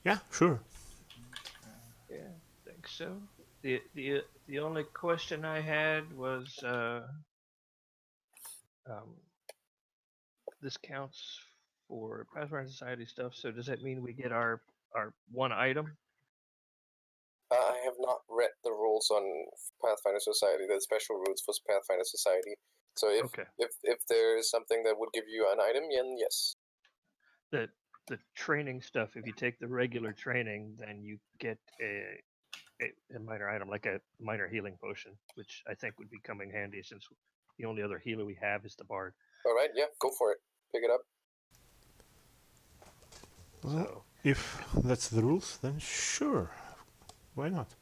Yeah, sure. Yeah, I think so. The only question I had was um, this counts for Pathfinder Society stuff. So does that mean we get our one item? I have not read the rules on Pathfinder Society, the special rules for Pathfinder Society. So Okay. if there is something that would give you an item, then yes. The the training stuff. If you take the regular training, then you get a minor item like a minor healing potion, which I think would be coming handy since the only other healer we have is the bard. All right, yeah, go for it. Pick it up. Well, So if that's the rules, then sure. Why not?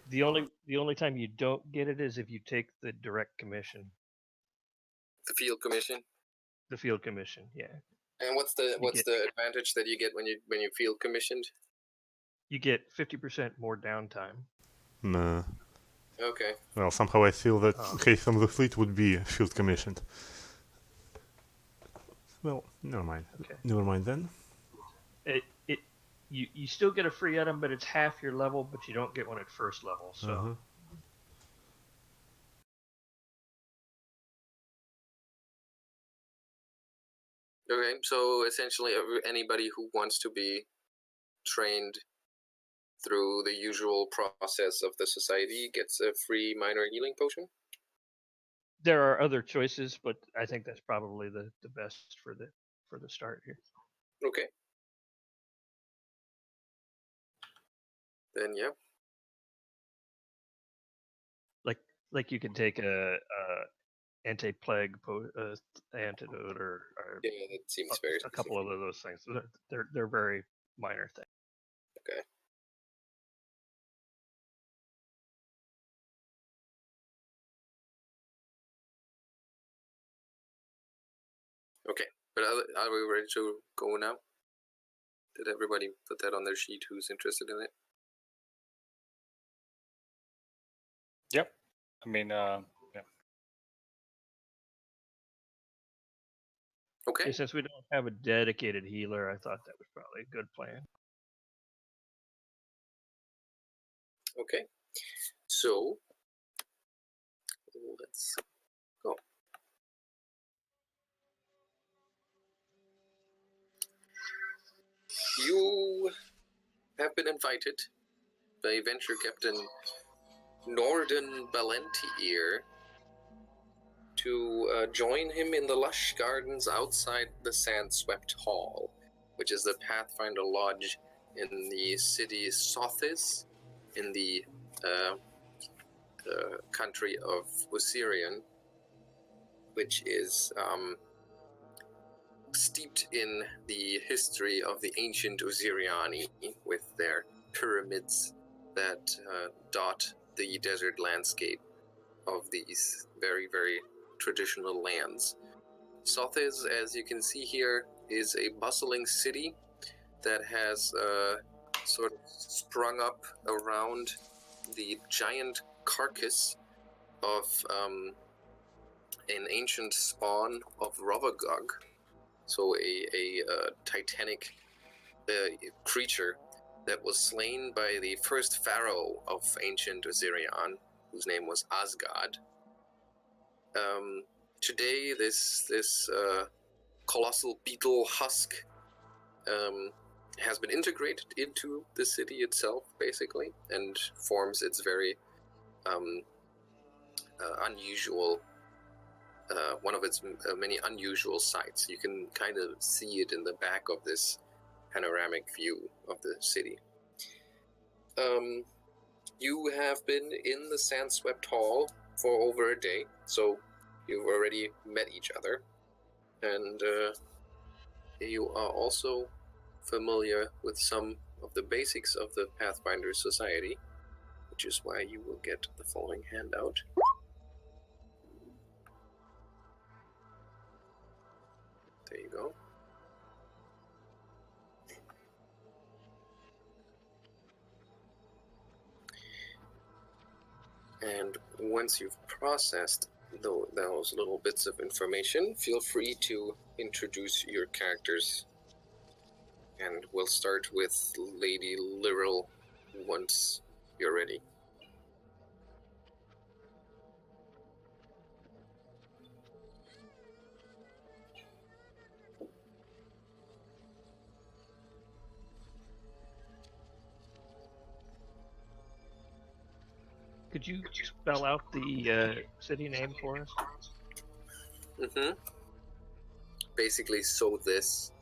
the only time you don't get it is if you take the direct commission, The field commission. the field commission. Yeah, And what's the advantage that you get when you field commissioned? you get 50% more downtime. Nah. Okay. Well, somehow I feel that Um, Haytham the Fleet would be field commissioned. Well, never mind. okay. Never mind then. It you still get a free item, but it's half your level, but you don't get one at first level. So Uh-huh. Okay, so essentially anybody who wants to be trained through the usual process of the society gets a free minor healing potion. there are other choices, but I think that's probably the best for the start here. Okay. Then yeah. Like you can take a anti-plague antidote or Yeah, that seems very a couple specific. of those things. They're very minor things. Okay. Okay, but are we ready to go now? Did everybody put that on their sheet who's interested in it? Yep. I mean, yeah. Okay. Yeah, since we don't have a dedicated healer, I thought that was probably a good plan. Okay. So let's go. You have been invited by Venture Captain Norden Balentier to join him in the lush gardens outside the Sand-Swept Hall, which is the Pathfinder Lodge in the city Sothis, in the country of Osirian, which is steeped in the history of the ancient Osiriani, with their pyramids that dot the desert landscape of these very, very traditional lands. Sothis, as you can see here, is a bustling city that has sort of sprung up around the giant carcass of an ancient spawn of Rovagog, so a titanic creature that was slain by the first pharaoh of ancient Osirian, whose name was Asgard. Today, this colossal beetle husk has been integrated into the city itself, basically, and forms its very unusual, one of its many unusual sights. You can kind of see it in the back of this panoramic view of the city. You have been in the Sand-Swept Hall for over a day, so you've already met each other, and you are also familiar with some of the basics of the Pathfinder Society, which is why you will get the following handout. There you go. And once you've processed those little bits of information, feel free to introduce your characters And we'll start with Lady Lirel once you're ready. Could you spell out the city name for us? Basically, so this.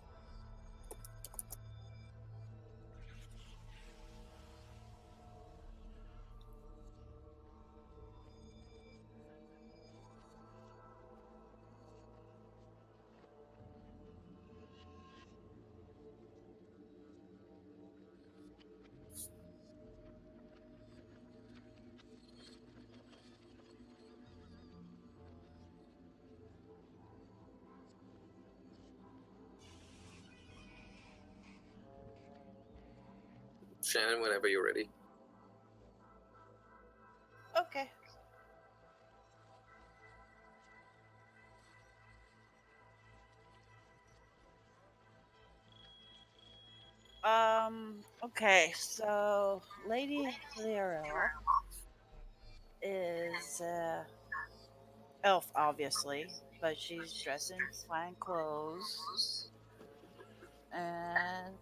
Shannon, whenever you're ready. Okay. Okay, so Lady Lirel is elf, obviously, but she's dressed in fine clothes, and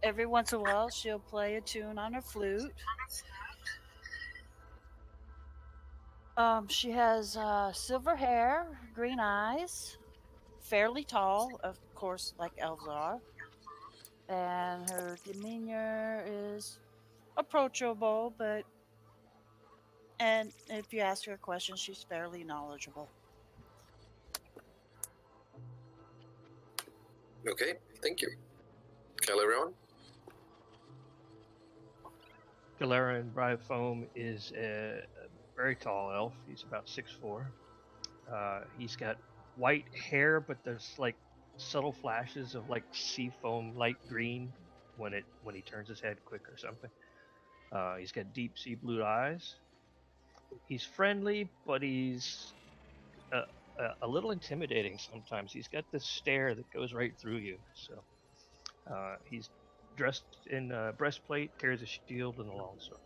every once in a while she'll play a tune on her flute. She has silver hair, green eyes, fairly tall, of course, like elves are, and her demeanor is approachable, and if you ask her a question, she's fairly knowledgeable. Okay, thank you. Calaeron? Calaeron Brightfoam is a very tall elf. He's about 6'4". He's got white hair, but there's like subtle flashes of like sea foam, light green when he turns his head quick or something. He's got deep sea blue eyes. He's friendly, but he's a little intimidating sometimes. He's got this stare that goes right through you. So he's dressed in a breastplate, carries a shield, and a longsword.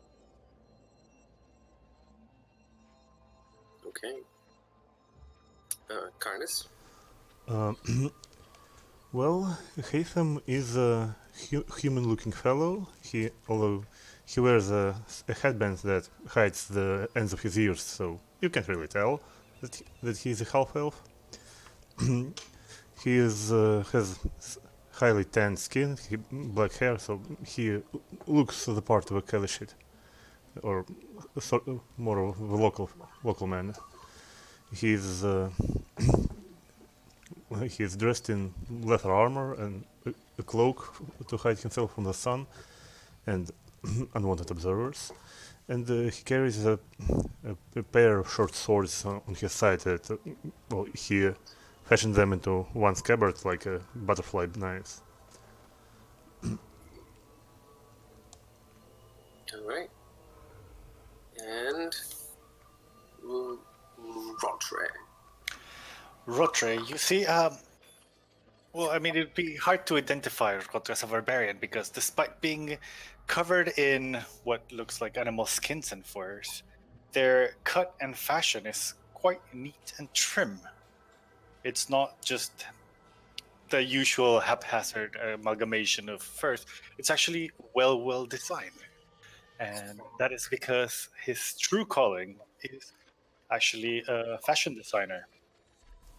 Okay. Karnas? Well, Haytham is a human-looking fellow. Although he wears a headband that hides the ends of his ears, so you can't really tell that he's a half-elf. He has highly tanned skin, black hair, so he looks the part of a Kalashit, or more of a local man. He's he's dressed in leather armor and a cloak to hide himself from the sun and unwanted observers. And he carries a pair of short swords on his side that, he fashioned them into one scabbard like a butterfly knives. Alright. And... Rotre. Rotre, you see, well, I mean, it'd be hard to identify Rotre as a barbarian because despite being covered in what looks like animal skins and furs, their cut and fashion is quite neat and trim. It's not just the usual haphazard amalgamation of furs. It's actually well designed. And that is because his true calling is actually a fashion designer.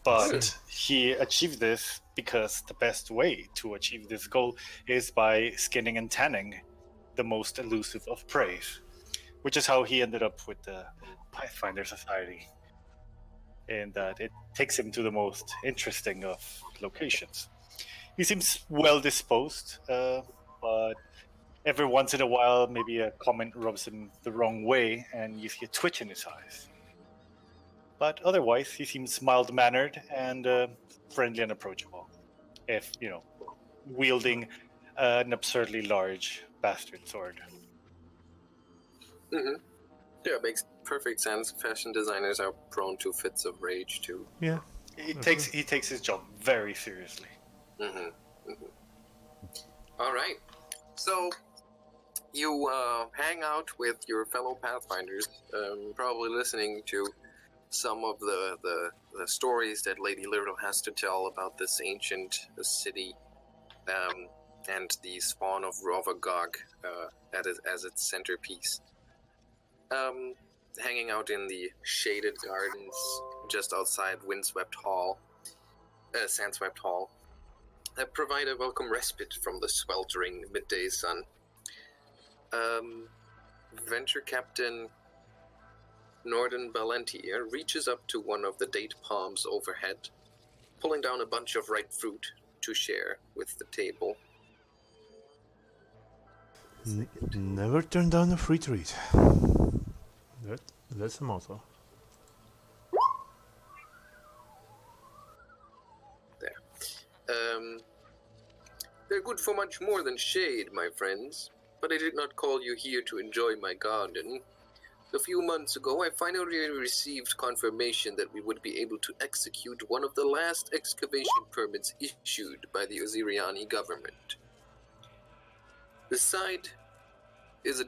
But he achieved this because the best way to achieve this goal is by skinning and tanning the most elusive of prey, which is how he ended up with the Pathfinder Society. In that it takes him to the most interesting of locations. He seems well disposed, but every once in a while, maybe a comment rubs him the wrong way, and you see a twitch in his eyes. But otherwise, he seems mild-mannered and friendly and approachable. If, wielding an absurdly large bastard sword. Mm-hmm. Yeah, it makes perfect sense. Fashion designers are prone to fits of rage, too. Yeah. He takes his job very seriously. Mm-hmm. All right. So you hang out with your fellow Pathfinders, probably listening to some of the stories that Lady Lirel has to tell about this ancient city, and the spawn of Rovagog as its centerpiece. Hanging out in the shaded gardens just outside Sandswept Hall, that provide a welcome respite from the sweltering midday sun. Venture Captain Norden Balentier reaches up to one of the date palms overhead, pulling down a bunch of ripe fruit to share with the table. Never turn down a free treat. That's the motto. They're good for much more than shade, my friends, but I did not call you here to enjoy my garden. A few months ago, I finally received confirmation that we would be able to execute one of the last excavation permits issued by the Oziriani government. The site is a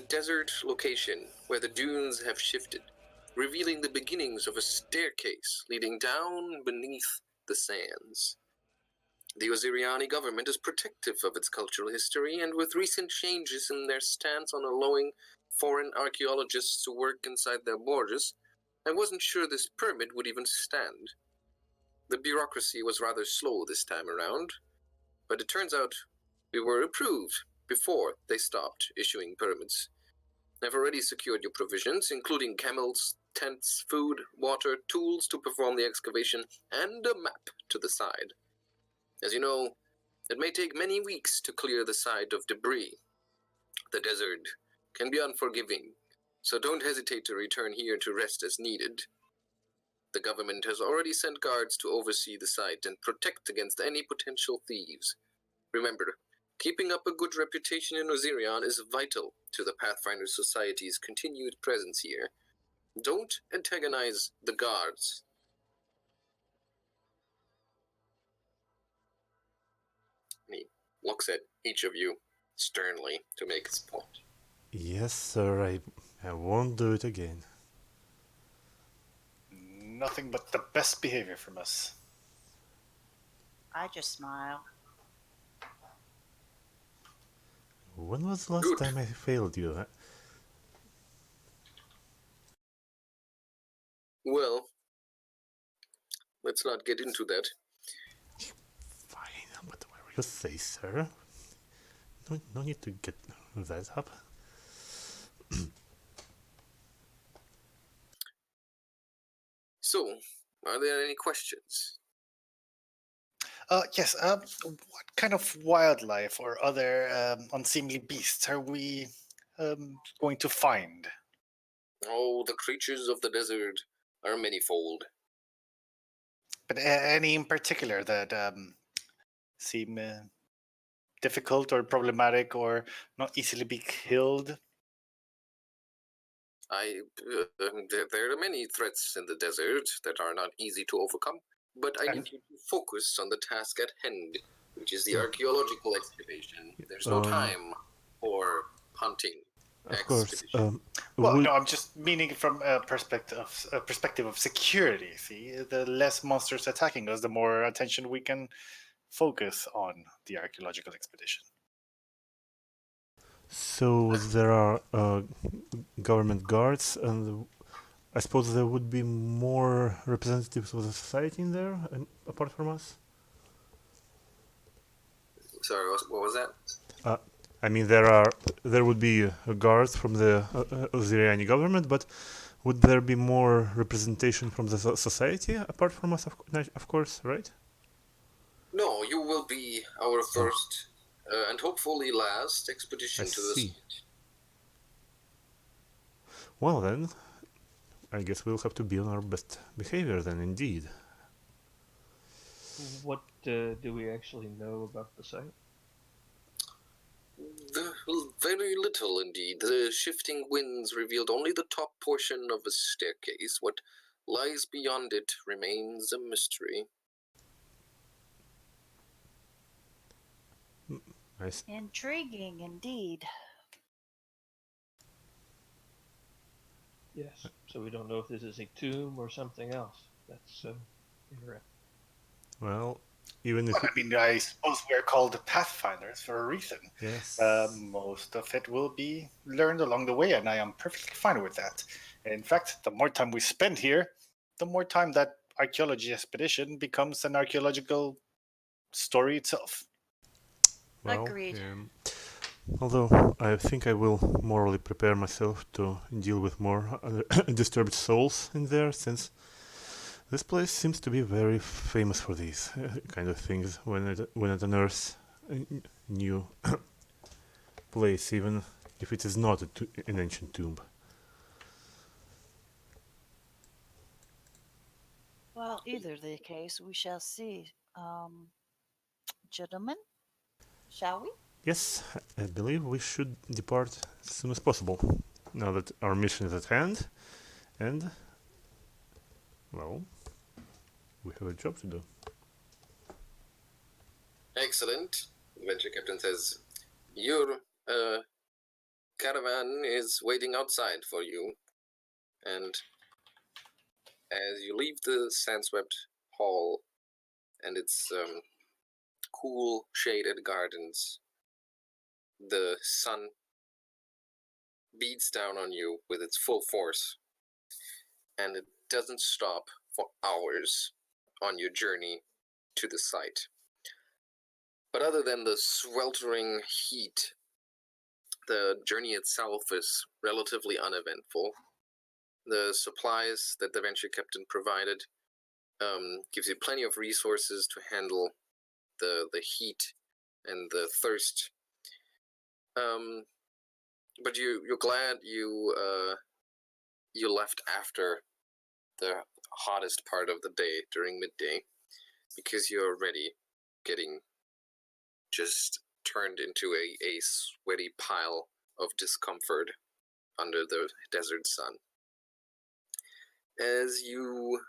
desert location where the dunes have shifted, revealing the beginnings of a staircase leading down beneath the sands. The Oziriani government is protective of its cultural history, and with recent changes in their stance on allowing foreign archaeologists to work inside their borders, I wasn't sure this permit would even stand. The bureaucracy was rather slow this time around, but it turns out we were approved before they stopped issuing permits. I've already secured your provisions, including camels, tents, food, water, tools to perform the excavation, and a map to the side. As you know, it may take many weeks to clear the site of debris. The desert can be unforgiving, so don't hesitate to return here to rest as needed. The government has already sent guards to oversee the site and protect against any potential thieves. Remember, keeping up a good reputation in Ozirion is vital to the Pathfinder Society's continued presence here. Don't antagonize the guards. And he looks at each of you sternly to make his point. Yes, sir, I won't do it again. Nothing but the best behavior from us. I just smile. When was the last Good. time I failed you? Huh? Well, let's not get into that. Fine, but whatever you say, sir. No need to get that up. So, are there any questions? Yes. What kind of wildlife or other unseemly beasts are we going to find? Oh, the creatures of the desert are manifold. But any in particular that seem difficult or problematic or not easily be killed? There are many threats in the desert that are not easy to overcome, but I need you to focus on the task at hand, which is the archaeological excavation. There's no time for hunting. Of course. Well, no, I'm just meaning from a perspective of security. See, the less monsters attacking us, the more attention we can focus on the archaeological expedition. So there are government guards, and I suppose there would be more representatives of the society in there, apart from us? Sorry, what was that? I mean, there would be guards from the Oziriani government, but would there be more representation from the society apart from us, of course, right? No, you will be our first and hopefully last expedition to the site. Well then, I guess we'll have to be on our best behavior then, indeed. What do we actually know about the site? Very little indeed. The shifting winds revealed only the top portion of a staircase. What lies beyond it remains a mystery. Nice. Intriguing indeed. Yes. So we don't know if this is a tomb or something else. That's interesting. Well, even if Well, I mean, I suppose we're called Pathfinders for a reason. yes, Most of it will be learned along the way, and I am perfectly fine with that. In fact, the more time we spend here, the more time that archaeology expedition becomes an archaeological story itself. well, Agreed. although I think I will morally prepare myself to deal with more disturbed souls in there, since this place seems to be very famous for these kind of things when it unearths a new place, even if it is not an ancient tomb. Well, either the case, we shall see. Gentlemen, shall we? Yes, I believe we should depart as soon as possible, now that our mission is at hand, and, well, we have a job to do. Excellent. The venture captain says, your caravan is waiting outside for you. And as you leave the sandswept hall and its cool, shaded gardens, the sun beats down on you with its full force, and it doesn't stop for hours on your journey to the site. But other than the sweltering heat, the journey itself is relatively uneventful. The supplies that the venture captain provided gives you plenty of resources to handle the heat and the thirst. But you're glad you left after the hottest part of the day during midday, because you're already getting just turned into a sweaty pile of discomfort under the desert sun. As you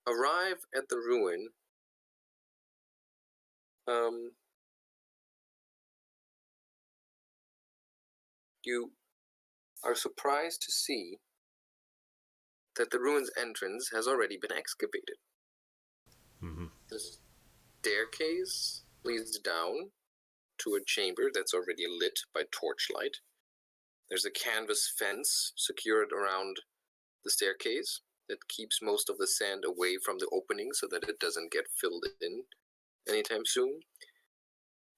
arrive at the ruin, you are surprised to see that the ruin's entrance has already been excavated. Mm-hmm. The staircase leads down to a chamber that's already lit by torchlight. There's a canvas fence secured around the staircase that keeps most of the sand away from the opening so that it doesn't get filled in anytime soon.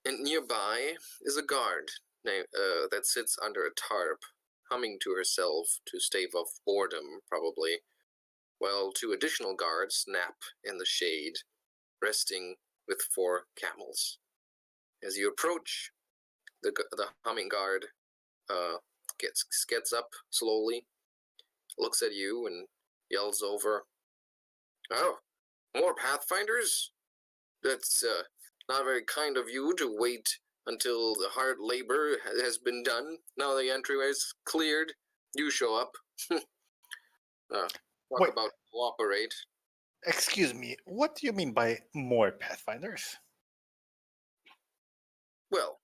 And nearby is a guard that sits under a tarp, humming to herself to stave off boredom, probably, while two additional guards nap in the shade, resting with 4 camels. As you approach, the humming guard gets up slowly, looks at you, and yells over, "Oh, more Pathfinders? That's not very kind of you to wait until the hard labor has been done. Now the entryway's cleared, you show up. Talk Wait. about cooperate." Excuse me, what do you mean by more Pathfinders? Well,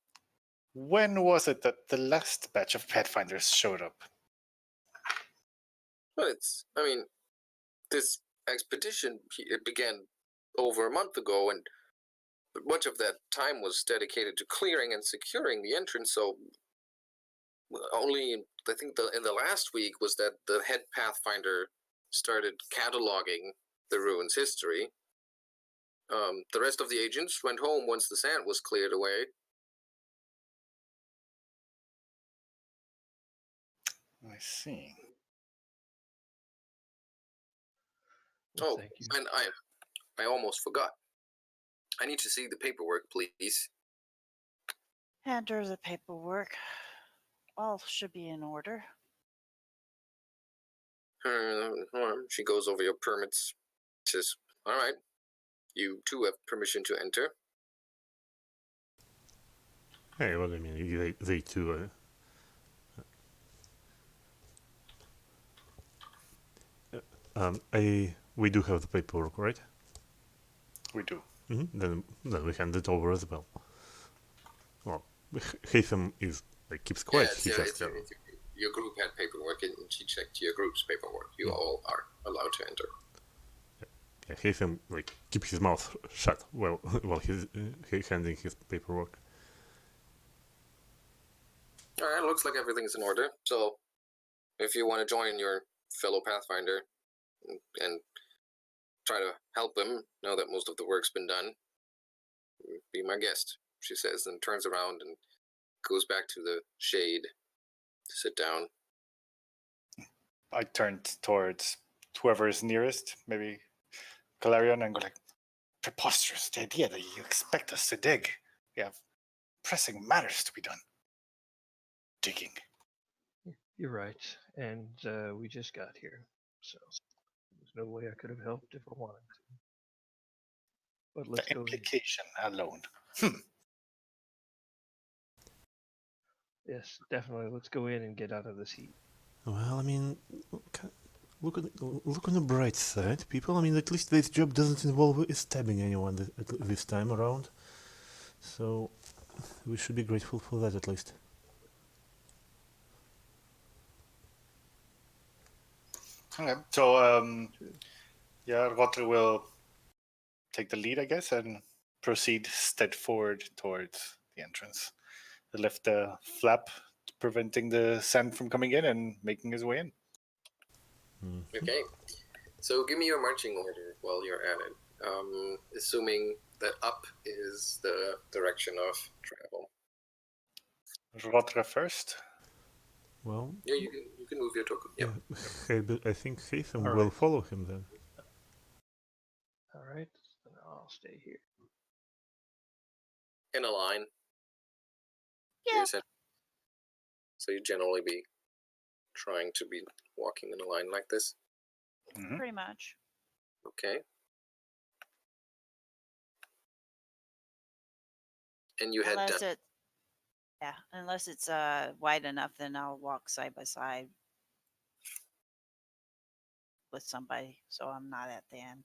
When was it that the last batch of Pathfinders showed up? this expedition, it began over a month ago, and much of that time was dedicated to clearing and securing the entrance, so only, I think, in the last week was that the head Pathfinder started cataloging the ruins' history. The rest of the agents went home once the sand was cleared away. I see. Well, Oh, thank you. and I almost forgot. I need to see the paperwork, please. Hand her the paperwork. All should be in order. She goes over your permits. Says, "All right, you two have permission to enter." Hey, what do you mean? They too. We do have the paperwork, right? We do. Mm-hmm. Then we hand it over as well. Well, Haytham is like keeps quiet. Yeah, it's, He just your group had paperwork, and she checked your group's paperwork. You all are allowed to enter. yeah, Haytham like keeps his mouth shut while he's handing his paperwork. All right, looks like everything's in order. So, if you want to join your fellow Pathfinder and try to help him, now that most of the work's been done, be my guest, she says, and turns around and goes back to the shade to sit down. I turned towards whoever is nearest, maybe Calaeron, and go like, preposterous, the idea that you expect us to dig. We have pressing matters to be done. Digging. You're right, and we just got here, so there's no way I could have helped if I wanted to. But let's The go in. implication alone. Yes, definitely. Let's go in and get out of this heat. Well, I mean, look on the bright side, people. I mean, at least this job doesn't involve stabbing anyone this time around. So we should be grateful for that at least. Okay. So, yeah, Rotre will take the lead, I guess, and proceed stead forward towards the entrance. He lift the flap, preventing the sand from coming in, and making his way in. Okay, so give me your marching order while you're at it. Assuming that up is the direction of travel. Rotre first. Well, Yeah, you can move your token. Yep. yeah, I think Haytham All will right. follow him then. All right, then I'll stay here. In a line. Yeah. So you generally be trying to be walking in a line like this. Mm-hmm. Pretty much. Okay. And you head down. Unless it's wide enough, then I'll walk side by side with somebody, so I'm not at the end.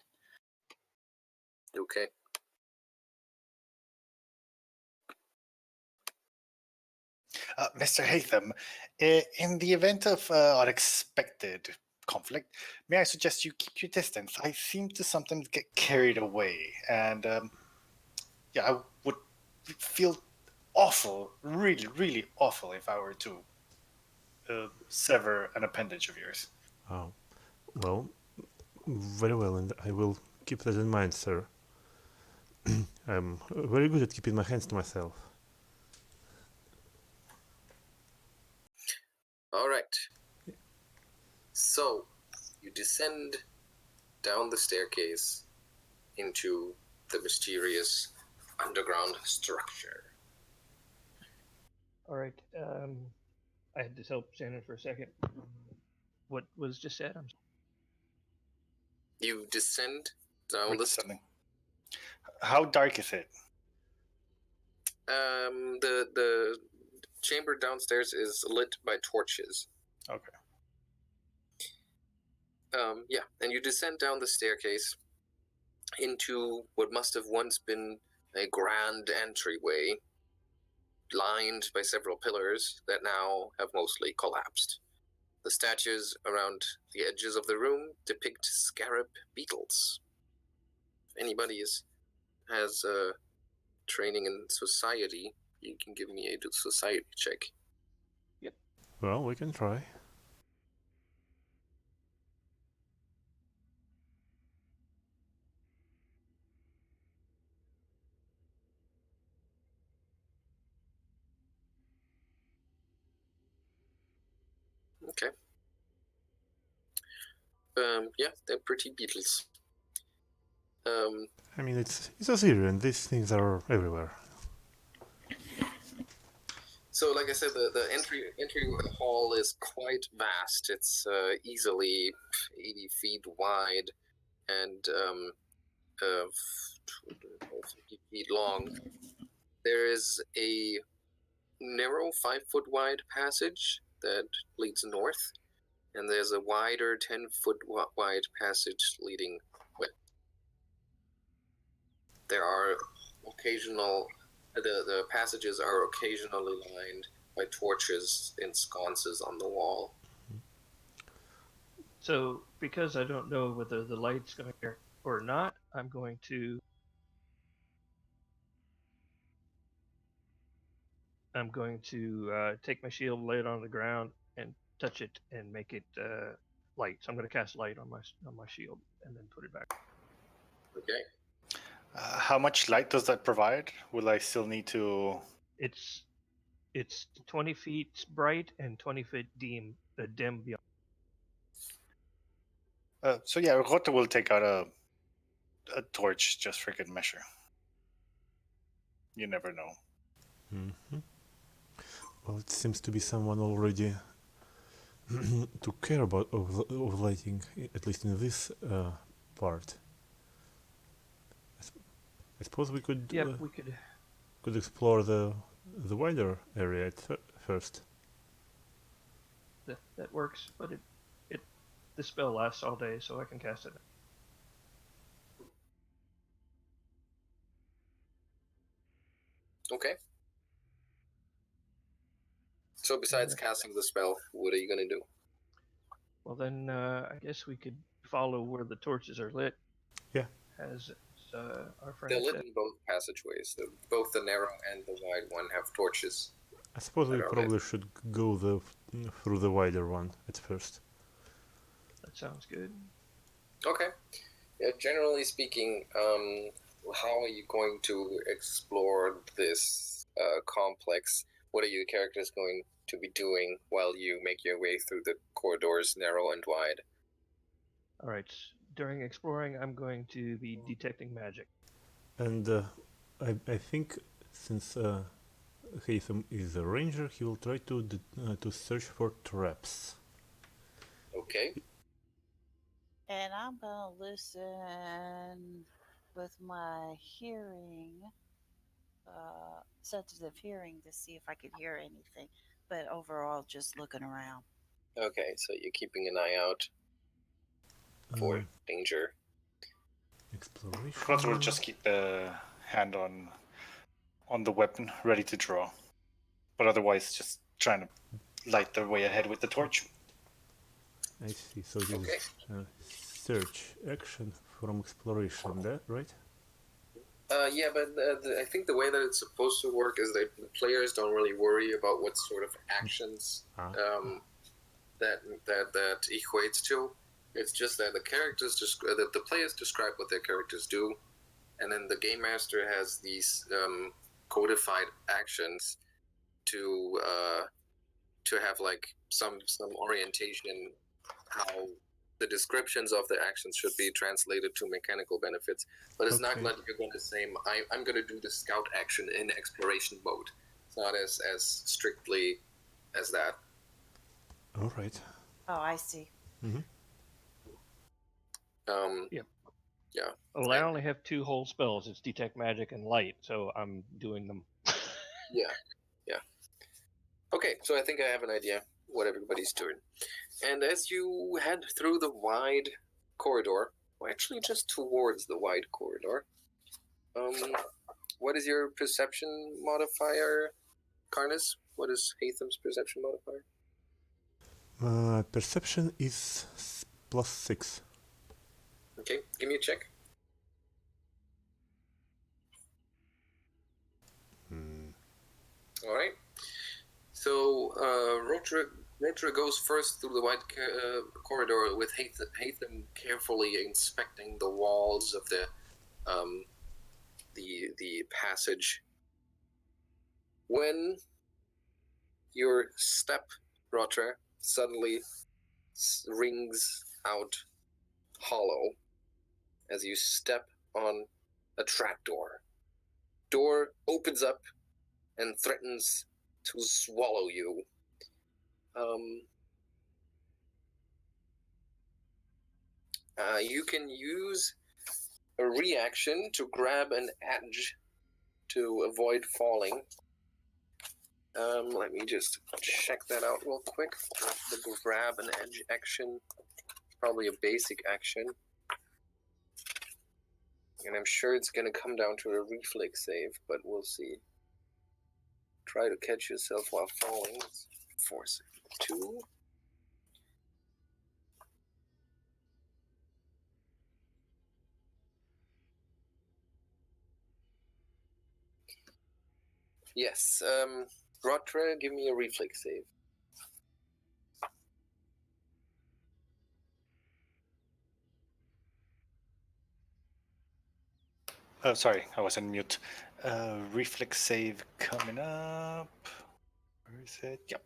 Okay. Mr. Haytham, in the event of unexpected conflict, may I suggest you keep your distance? I seem to sometimes get carried away, and yeah, I would feel awful, really, really awful, if I were to sever an appendage of yours. Oh, well, very well, and I will keep that in mind, sir. I'm very good at keeping my hands to myself. All right. So you descend down the staircase into the mysterious underground structure. All right. I had to help Shannon for a second. What was just said? You descend down With the something. How dark is it? the chamber downstairs is lit by torches. Okay. Yeah, and you descend down the staircase into what must have once been a grand entryway, lined by several pillars that now have mostly collapsed. The statues around the edges of the room depict scarab beetles. If anybody has training in society, you can give me a society check. Well, we can try. Okay. Yeah, they're pretty beetles. I mean, it's Assyria, and these things are everywhere. So, like I said, the entry hall is quite vast. It's easily 80 feet wide and 50 feet long. There is a narrow 5-foot wide passage that leads north, and there's a wider 10-foot wide passage leading west. There are occasional The passages are occasionally lined by torches in sconces on the wall. So, because I don't know whether the light's going to or not, I'm going to take my shield, lay it on the ground, and touch it and make it light. So I'm going to cast light on my shield and then put it back. Okay. How much light does that provide? Will I still need to? It's 20 feet bright and 20 feet dim beyond. So yeah, Rotre will take out a torch just for good measure. You never know. Mm-hmm. Well, it seems to be someone already took care about overlighting, at least in this part. I suppose we could Yep, we could. explore the wider area at first. That works, but the spell lasts all day, so I can cast it. Okay. So besides casting the spell, what are you going to do? Well, then I guess we could follow where the torches are lit. Yeah. As our friend They're lit said. in both passageways. Both the narrow and the wide one have torches. I suppose we that are probably lit. should go through the wider one at first. That sounds good. Okay. Yeah, generally speaking, how are you going to explore this complex? What are your characters going to be doing while you make your way through the corridors, narrow and wide? All right. During exploring, I'm going to be detecting magic. And I think since Haytham is a ranger, he will try to search for traps. Okay. And I'm gonna listen with my hearing, sensitive hearing, to see if I could hear anything. But overall, just looking around. Okay, so you're keeping an eye out for danger. Exploration. Rotre will just keep the hand on the weapon, ready to draw. But otherwise, just trying to light the way ahead with the torch. I see. So it is Okay. search action from exploration, that right? Yeah, but I think the way that it's supposed to work is that the players don't really worry about what sort of actions that equates to. It's just that the characters that the players describe what their characters do, and then the game master has these codified actions to have like some orientation how the descriptions of the actions should be translated to mechanical benefits. But it's not Okay. like you're going to say, I'm going to do the scout action in exploration mode. It's not as strictly as that. All right. Oh, I see. Mm-hmm. Yep. Yeah. Well, I only have 2 whole spells. It's detect magic and light, so I'm doing them. Yeah. Okay, so I think I have an idea what everybody's doing. And as you head through the wide corridor, well, actually just towards the wide corridor, what is your perception modifier, Karnas? What is Haytham's perception modifier? Perception is +6. Okay, give me a check. All right. So Rotre goes first through the wide corridor with Haytham carefully inspecting the walls of the passage. When your step, Rotre, suddenly rings out hollow as you step on a trapdoor. Door opens up and threatens to swallow you. You can use a reaction to grab an edge to avoid falling. Let me just check that out real quick. The grab an edge action, probably a basic action. And I'm sure it's going to come down to a reflex save, but we'll see. try to catch yourself while falling. Force 2. Yes. Rotre, give me a reflex save. Oh, sorry, I was on mute. Reflex save coming up. Where is it? Yep.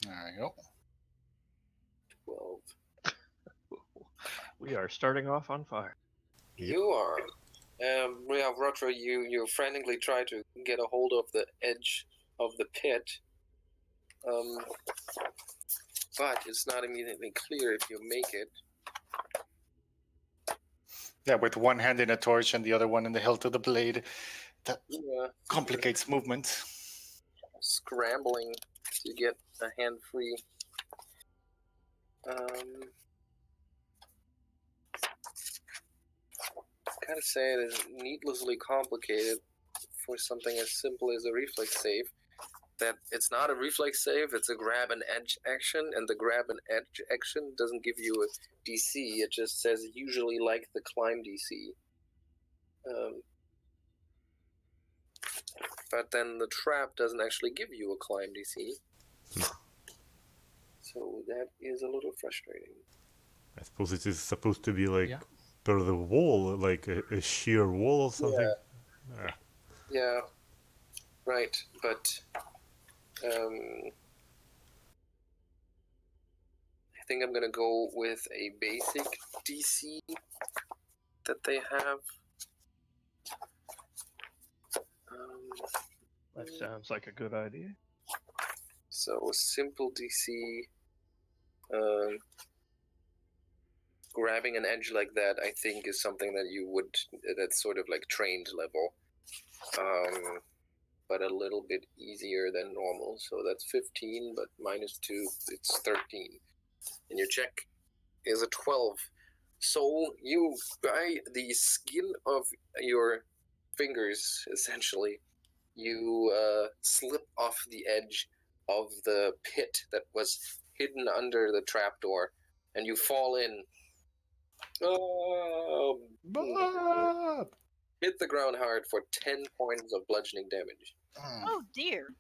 There you go. 12. We are starting off on fire. You are. Yeah, Rotre, you frantically try to get a hold of the edge of the pit. But it's not immediately clear if you make it. Yeah, with one hand in a torch and the other one in the hilt of the blade. That Yeah. complicates movement. Scrambling to get a hand free. Gotta say it is needlessly complicated for something as simple as a reflex save. That it's not a reflex save, it's a grab and edge action, and the grab and edge action doesn't give you a DC, it just says usually like the climb DC. But then the trap doesn't actually give you a climb DC. So that is a little frustrating. I suppose it is supposed to be like per the wall, like a sheer wall or something. Yeah, right, but I think I'm gonna go with a basic DC that they have. That sounds like a good idea. So a simple DC, grabbing an edge like that, I think is something that you would, that's sort of like trained level, but a little bit easier than normal. So that's 15, but minus 2, it's 13. And your check is a 12. So you, by the skin of your fingers, essentially, you slip off the edge of the pit that was hidden under the trapdoor, and you fall in. Bob! Hit the ground hard for 10 points of bludgeoning damage. Oh dear.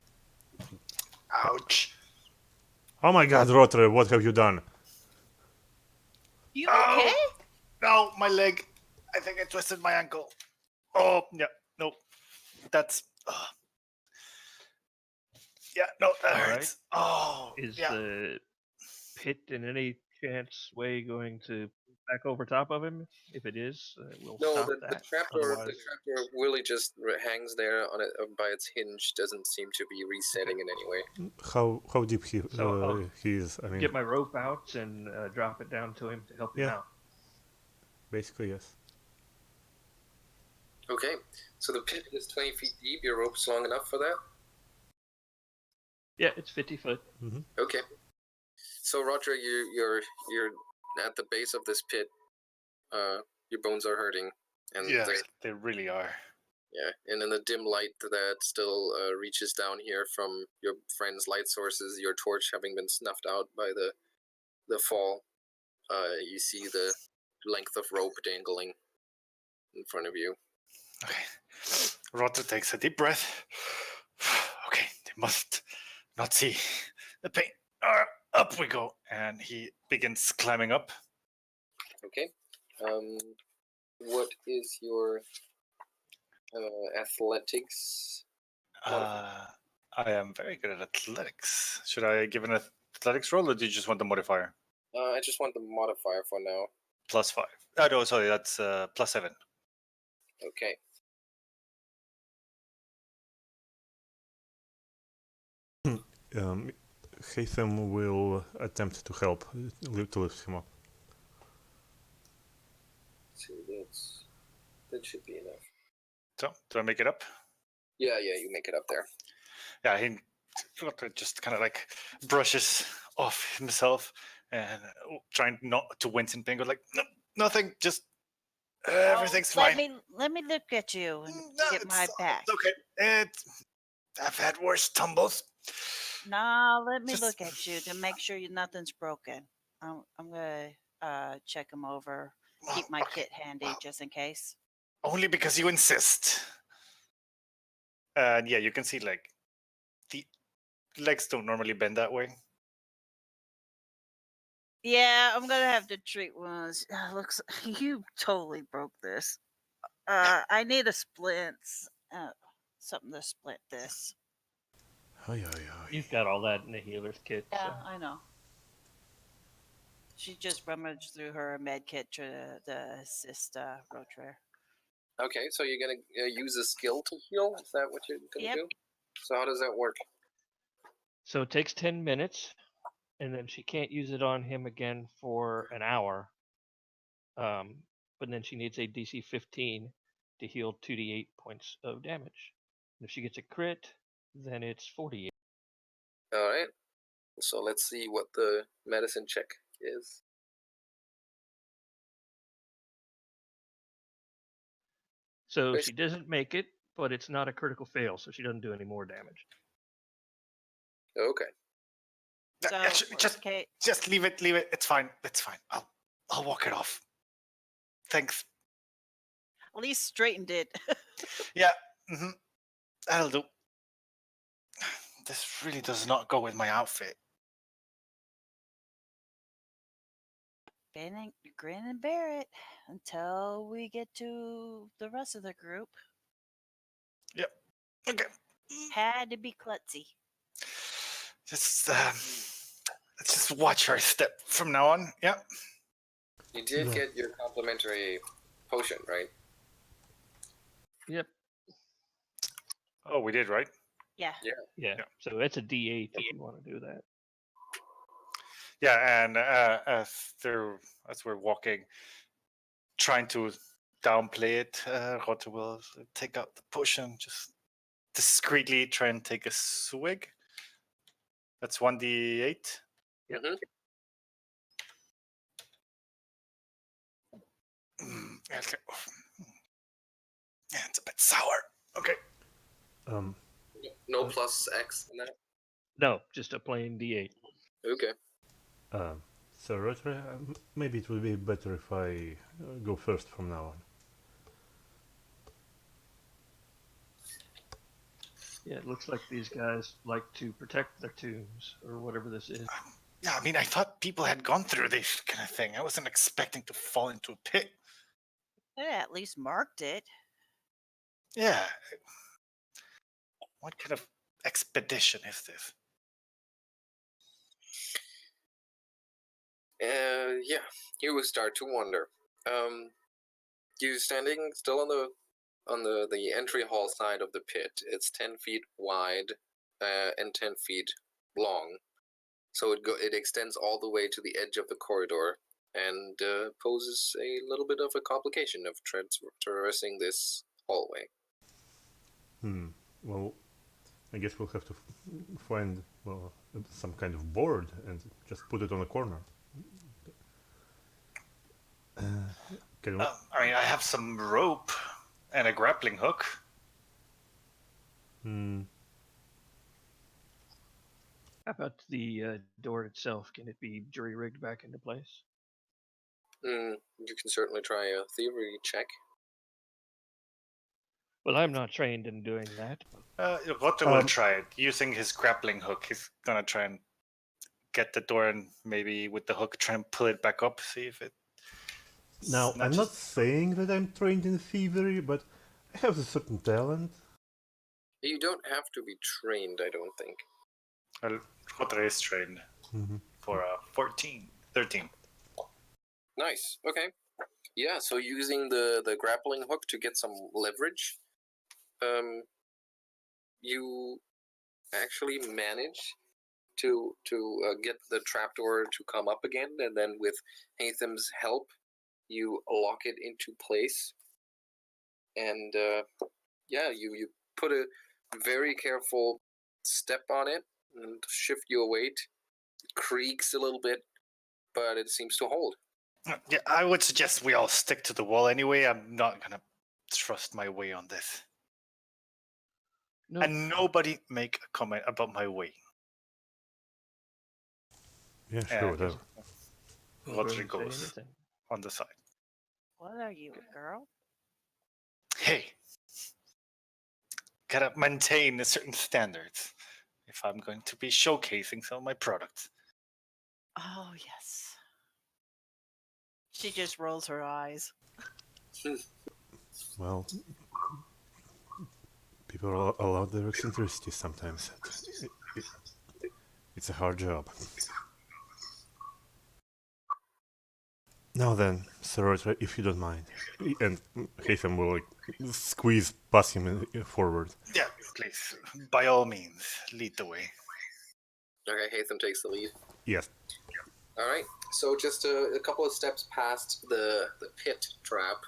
Ouch. Oh my god, Rotre, what have you done? You okay? No, my leg. I think I twisted my ankle. Oh, yeah. No. That's... yeah, no, that All hurts. Oh, Is yeah. the pit in any chance way going to back over top of him? If it is, we'll No, stop the that. trapdoor Otherwise, really just hangs there on it by its hinge. Doesn't seem to be resetting in any way. How deep he So he is? I mean, get my rope out and drop it down to him to help him Yeah. out. basically yes. Okay, so the pit is 20 feet deep. Your rope's long enough for that? Yeah, it's 50 foot. Okay. So Roger, you're at the base of this pit. Your bones are hurting, and Yeah, they really are. and in the dim light that still reaches down here from your friend's light sources, your torch having been snuffed out by the fall, you see the length of rope dangling in front of you. Okay. Rotter takes a deep breath. Okay, they must not see the pain. Up we go. And he begins climbing up. Okay. What is your athletics? I am very good at athletics. Should I give an athletics roll, or do you just want the modifier? I just want the modifier for now. +5. Oh, no, sorry, that's +7. Okay. Haytham will attempt to help to lift him up. So that should be enough. So, do I make it up? Yeah, you make it up there. Yeah, he Rotre just kind of like brushes off himself and trying not to wince in pain. Goes like, no, nothing, just everything's fine. Let me look at you and No, get my back. It's okay. I've had worse tumbles. Nah, let me Just- look at you to make sure nothing's broken. I'm gonna check him over. Keep my Okay. kit handy just in case. Only because you insist. And yeah, you can see like the legs don't normally bend that way. Yeah, I'm gonna have to treat wounds. Looks you totally broke this. I need a splints. Something to splint this. Ay, ay, ay. You've got all that in the healer's kit. Yeah, So. I know. She just rummaged through her med kit to assist Rotre. Okay, so you're gonna use a skill to heal? Is that what you're gonna Yep. do? So how does that work? So it takes 10 minutes, and then she can't use it on him again for an hour. But then she needs a DC 15 to heal 2d8 points of damage. And if she gets a crit, then it's 48. All right. So let's see what the medicine check is. So Basi- she doesn't make it, but it's not a critical fail, so she doesn't do any more damage. Okay. So Actually, just leave it. It's fine. I'll walk it off. Thanks. at least straightened it. Yeah. Mm-hmm. That'll do. This really does not go with my outfit. Grin and bear it until we get to the rest of the group. Yep. Okay. Had to be klutzy. Just let's just watch our step from now on. Yep. You did Yeah. get your complimentary potion, right? Yep. Oh, we did, right? Yeah. Yeah. Yeah. So it's a D8 if you want to do that. Yeah, and as we're walking, trying to downplay it, Rotte will take out the potion, just discreetly try and take a swig. That's 1d8. Yep. Mm-hmm. Okay. Yeah, it's a bit sour. Okay. No plus X in that? No, just a plain D8. Okay. So, Rotre, maybe it would be better if I go first from now on. Yeah, it looks like these guys like to protect their tombs, or whatever this is. Yeah, I mean, I thought people had gone through this kind of thing. I wasn't expecting to fall into a pit. They at least marked it. Yeah. What kind of expedition is this? Yeah, you will start to wonder. You standing still on the entry hall side of the pit. It's 10 feet wide and 10 feet long, so it extends all the way to the edge of the corridor and poses a little bit of a complication of traversing this hallway. Well, I guess we'll have to find some kind of board and just put it on a corner. Can we- I mean, I have some rope and a grappling hook. How about the door itself? Can it be jury-rigged back into place? You can certainly try a thievery check. Well, I'm not trained in doing that. Rotte will try it. Using his grappling hook, he's gonna try and get the door and maybe with the hook try and pull it back up, see if it... Now, I'm not saying that I'm trained in thievery, but I have a certain talent. You don't have to be trained, I don't think. Well, Rotte is trained for 13. Nice. Okay. Yeah. So using the grappling hook to get some leverage, you actually manage to get the trapdoor to come up again, and then with Haytham's help, you lock it into place. And yeah, you put a very careful step on it and shift your weight. It creaks a little bit, but it seems to hold. Yeah, I would suggest we all stick to the wall anyway. I'm not gonna trust my way on this. No, And nobody make a comment about my weight. Yeah, sure, And whatever. don't Rotre really say goes anything. on the side. What are you, a girl? Hey, gotta maintain a certain standards if I'm going to be showcasing some of my products. Oh, yes. She just rolls her eyes. Well, people are allowed their eccentricities sometimes. It's a hard job. Now then, Sir Rotre, if you don't mind. And Haytham will squeeze past him forward. Yeah, please, by all means, lead the way. Okay, Haytham takes the lead. Yes. All right, so just a couple of steps past the pit trap,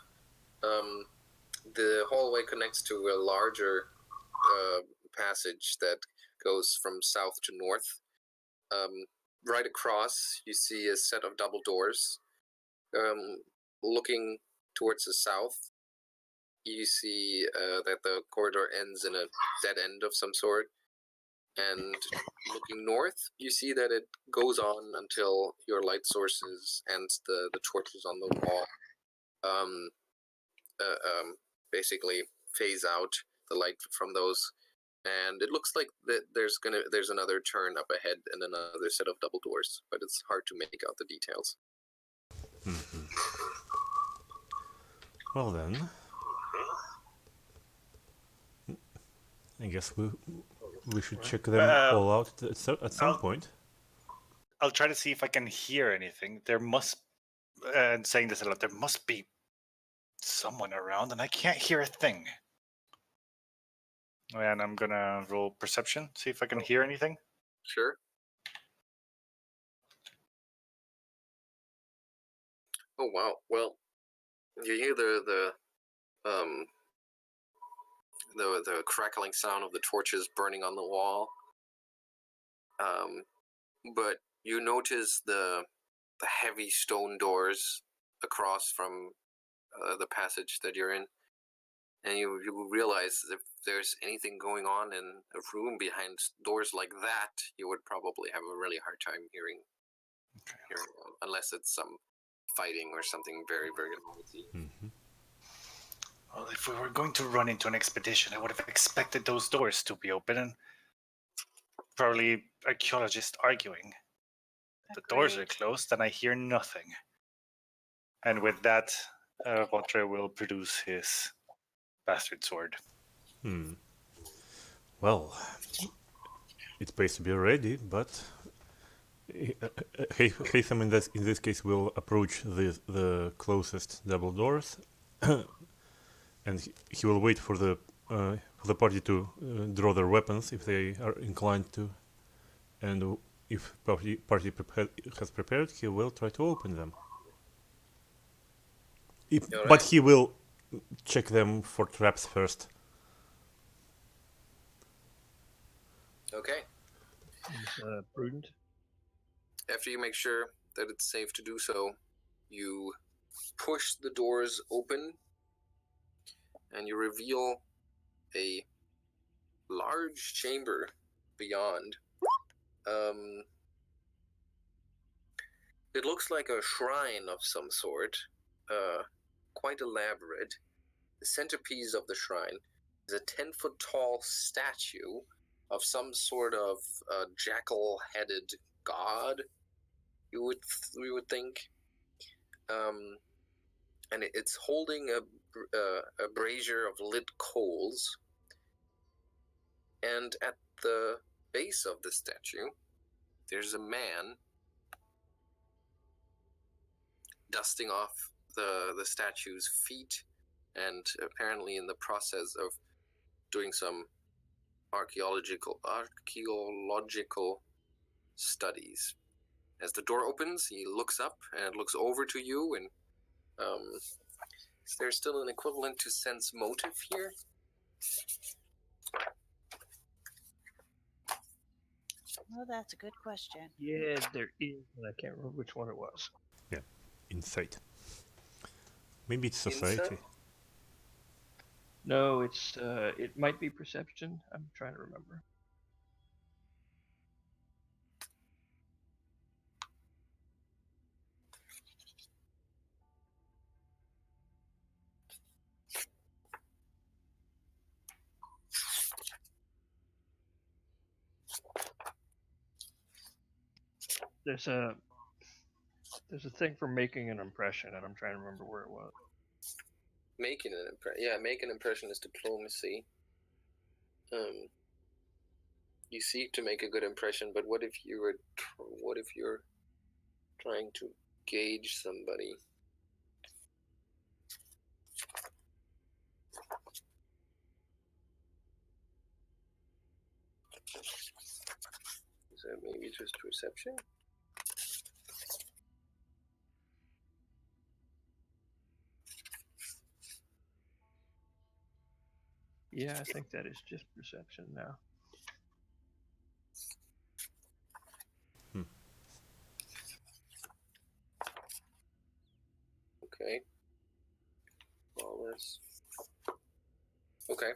the hallway connects to a larger passage that goes from south to north. Right across, you see a set of double doors. Looking towards the south, you see that the corridor ends in a dead end of some sort. And looking north, you see that it goes on until your light sources and the torches on the wall basically phase out the light from those. And it looks like that there's another turn up ahead and another set of double doors, but it's hard to make out the details. Mm-hmm. Well then, I guess we should check them all out at some point. I'll try to see if I can hear anything. There must, and saying this a lot, there must be someone around, and I can't hear a thing. And I'm gonna roll perception, see if I can hear anything. Sure. Oh wow. Well, you hear the crackling sound of the torches burning on the wall. But you notice the heavy stone doors across from the passage that you're in, and you realize if there's anything going on in a room behind doors like that, you would probably have a really hard time hearing unless it's some fighting or something very, very noisy. Mm-hmm. Well, if we were going to run into an expedition, I would have expected those doors to be open, and probably archaeologists arguing. The doors are closed, and I hear nothing. And with that, Rotre will produce his bastard sword. Well, it pays to be ready, but Haytham in this case will approach the closest double doors, and he will wait for the party to draw their weapons if they are inclined to, and if party has prepared, he will try to open them. But he will check them for traps first. Okay. Prudent. After you make sure that it's safe to do so, you push the doors open and you reveal a large chamber beyond. It looks like a shrine of some sort, quite elaborate. The centerpiece of the shrine is a 10-foot tall statue of some sort of jackal-headed god, you would think. And it's holding a brazier of lit coals. And at the base of the statue, there's a man dusting off the statue's feet, and apparently in the process of doing some archaeological studies. As the door opens, he looks up and looks over to you, and is there still an equivalent to sense motive here? Well, that's a good question. Yeah, there is, and I can't remember which one it was. Yeah, insight. Maybe it's Insight? society. No, it might be perception. I'm trying to remember. There's a thing for making an impression, and I'm trying to remember where it was. Making an impression. Yeah, make an impression is diplomacy. You seek to make a good impression, but what if you're trying to gauge somebody? Is that maybe just perception? Yeah, I think that is just perception now. Okay. Flawless. Okay.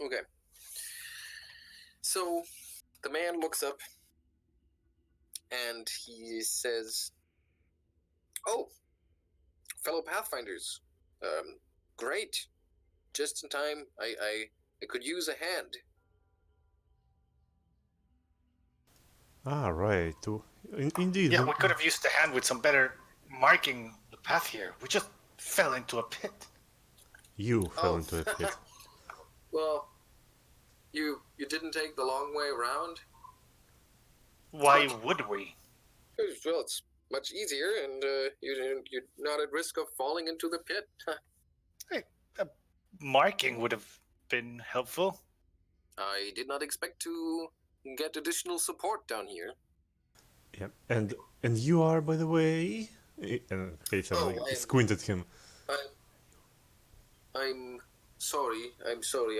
Okay. So the man looks up and he says, "Oh, fellow Pathfinders, great! Just in time. I could use a hand." Ah, right. Indeed. Yeah, we could have used the hand with some better marking the path here. We just fell into a pit. You fell into a pit. Well, you didn't take the long way around. Why would we? Well, it's much easier, and you're not at risk of falling into the pit. Hey, a marking would have been helpful. I did not expect to get additional support down here. Yeah. And you are, by the way. And Haytham squinted him. I'm sorry. I'm sorry.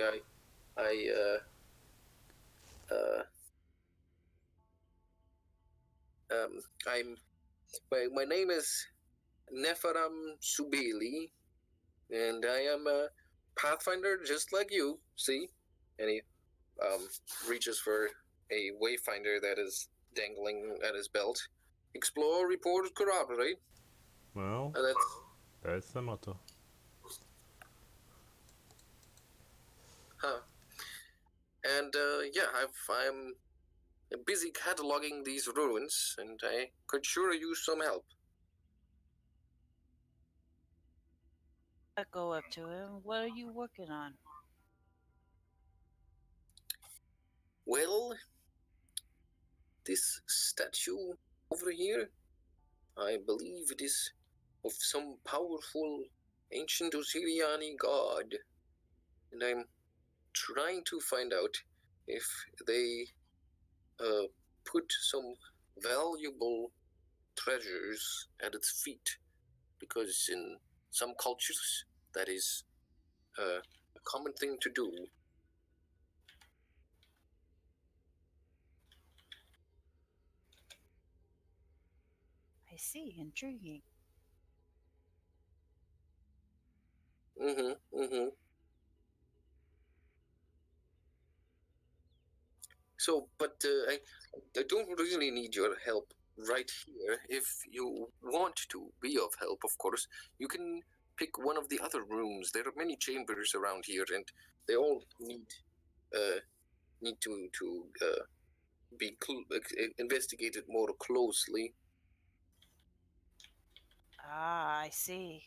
My name is Neferam Subeli, and I am a Pathfinder just like you. See, and he reaches for a wayfinder that is dangling at his belt. Explore, report, corroborate. Well, that's the motto. Huh. And yeah, I'm busy cataloging these ruins, and I could sure use some help. I go up to him. What are you working on? Well, this statue over here, I believe it is of some powerful ancient Osiriani god, and I'm trying to find out if they put some valuable treasures at its feet, because in some cultures that is a common thing to do. I see. Intriguing. So, but I don't really need your help right here. If you want to be of help, of course, you can pick one of the other rooms. There are many chambers around here, and they all need to be investigated more closely. Ah, I see.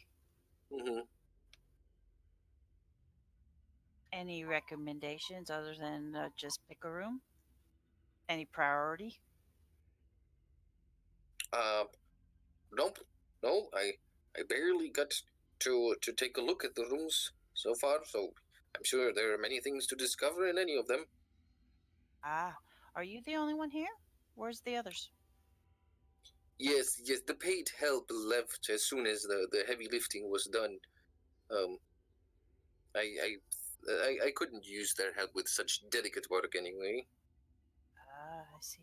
Any recommendations other than just pick a room? Any priority? Nope. No, I barely got to take a look at the rooms so far, so I'm sure there are many things to discover in any of them. Ah, are you the only one here? Where's the others? Yes, the paid help left as soon as the heavy lifting was done. I couldn't use their help with such delicate work anyway. Ah, I see.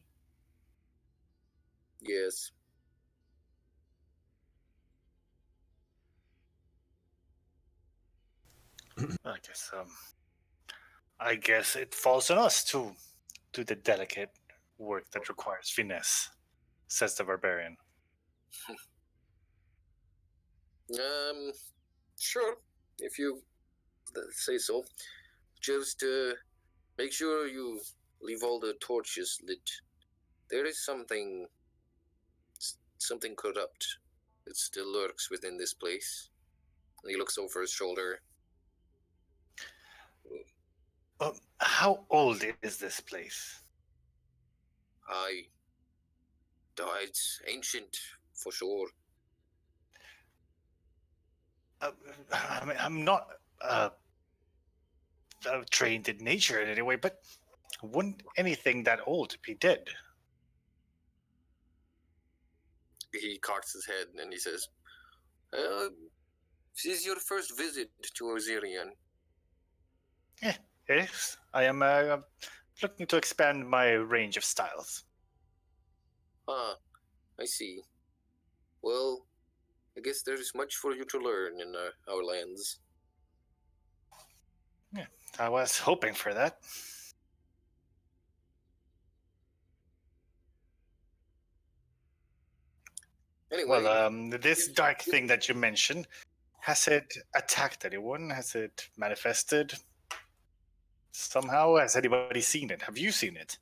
Yes. I guess it falls on us to do the delicate work that requires finesse, says the barbarian. Sure, if you say so. Just make sure you leave all the torches lit. There is something corrupt that still lurks within this place. And he looks over his shoulder. How old is this place? It's ancient for sure. I mean, I'm not trained in nature in any way, but wouldn't anything that old be dead? He cocks his head and he says, "This is your first visit to Osirian." Yes, I am looking to expand my range of styles. Ah, I see. Well, I guess there is much for you to learn in our lands. Yeah, I was hoping for that. Anyway, Well, this dark thing that you mentioned, has it attacked anyone? Has it manifested somehow? Has anybody seen it? Have you seen it?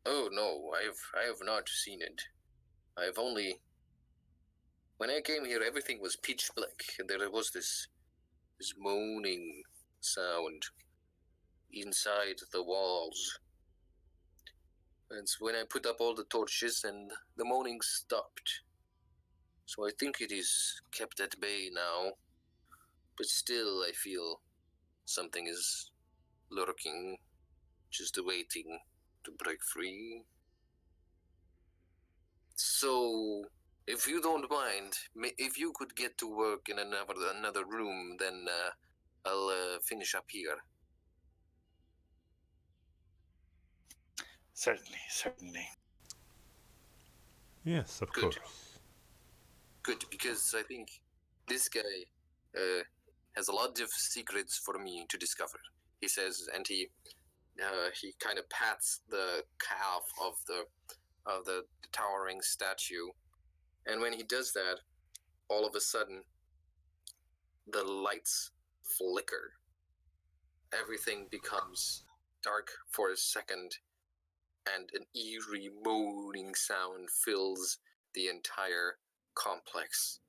oh no, I have not seen it. I have only. When I came here, everything was pitch black, and there was this moaning sound inside the walls. And so when I put up all the torches, and the moaning stopped. So I think it is kept at bay now. But still, I feel something is lurking, just waiting to break free. So, if you don't mind, if you could get to work in another room, then I'll finish up here. Certainly. Yes, of Good. course. Good, because I think this guy has a lot of secrets for me to discover. He says, and he kind of pats the calf of the towering statue, and when he does that, all of a sudden, the lights flicker. Everything becomes dark for a second, and an eerie moaning sound fills the entire complex.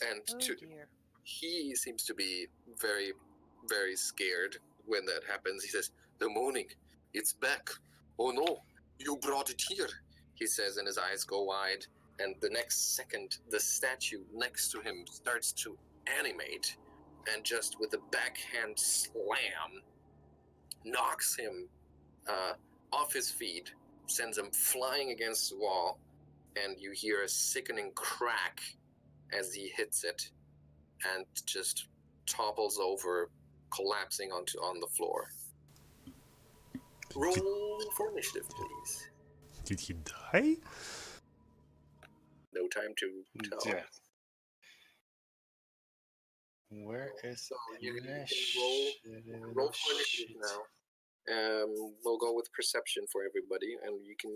And Oh dear. he seems to be very, very scared when that happens. He says, "The moaning, it's back. Oh no, you brought it here," he says, and his eyes go wide. And the next second, the statue next to him starts to animate, and just with a backhand slam, knocks him off his feet, sends him flying against the wall, and you hear a sickening crack as he hits it, and just topples over, collapsing on the floor. Roll for initiative, please. Did he die? No time to tell. Yeah. Where is So you can initiative? roll for initiative now. We'll go with perception for everybody, and you can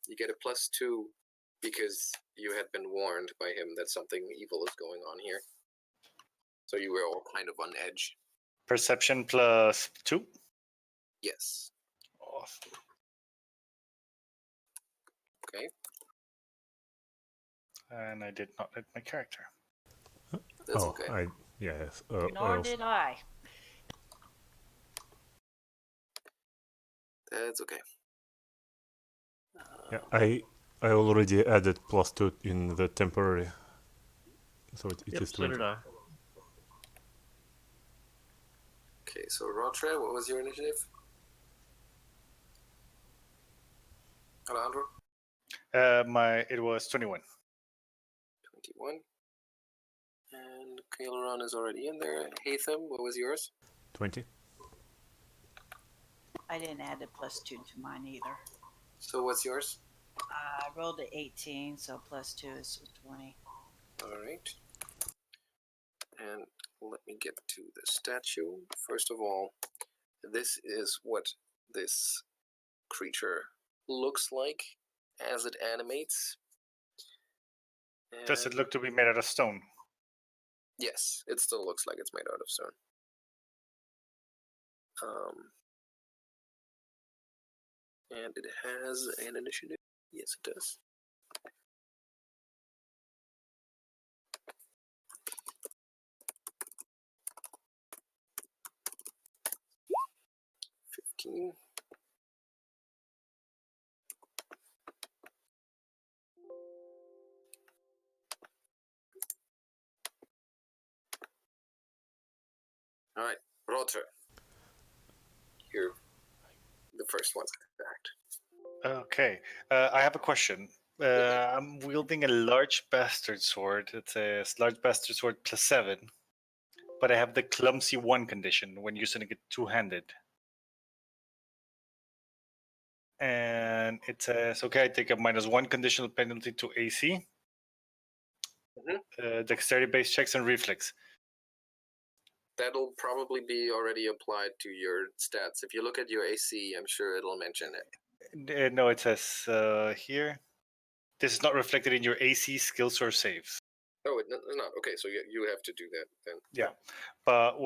you get a +2 because you had been warned by him that something evil is going on here. So you were all kind of on edge. Perception +2? Yes. Awesome. Okay. And I did not hit my character. That's oh, okay. yes. Nor did I. That's okay. Yeah, I already added +2 in the temporary, so it Yep, is so did 20. I. Okay, so Rotre, what was your initiative? Alejandro? It was 21. 21. And Calaeron is already in there. Haytham, what was yours? 20. I didn't add a +2 to mine either. So what's yours? I rolled an 18, so +2 is 20. Alright. And let me get to the statue. First of all, this is what this creature looks like as it animates. Does it And look to be made out of stone? yes, it still looks like it's made out of stone. And it has an initiative. Yes, it does. $15. All right, Rotre. You're the first one to act. Okay. I have a question. I'm wielding a large bastard sword. It says large bastard sword +7, but I have the clumsy 1 condition when using it two-handed. And it says, okay, I take a -1 conditional penalty to AC, dexterity-based checks, and reflex. That'll probably be already applied to your stats. If you look at your AC, I'm sure it'll mention it. No, it says here, this is not reflected in your AC, skills, or saves. Oh, it's not. Okay, so you have to do that then. Yeah, but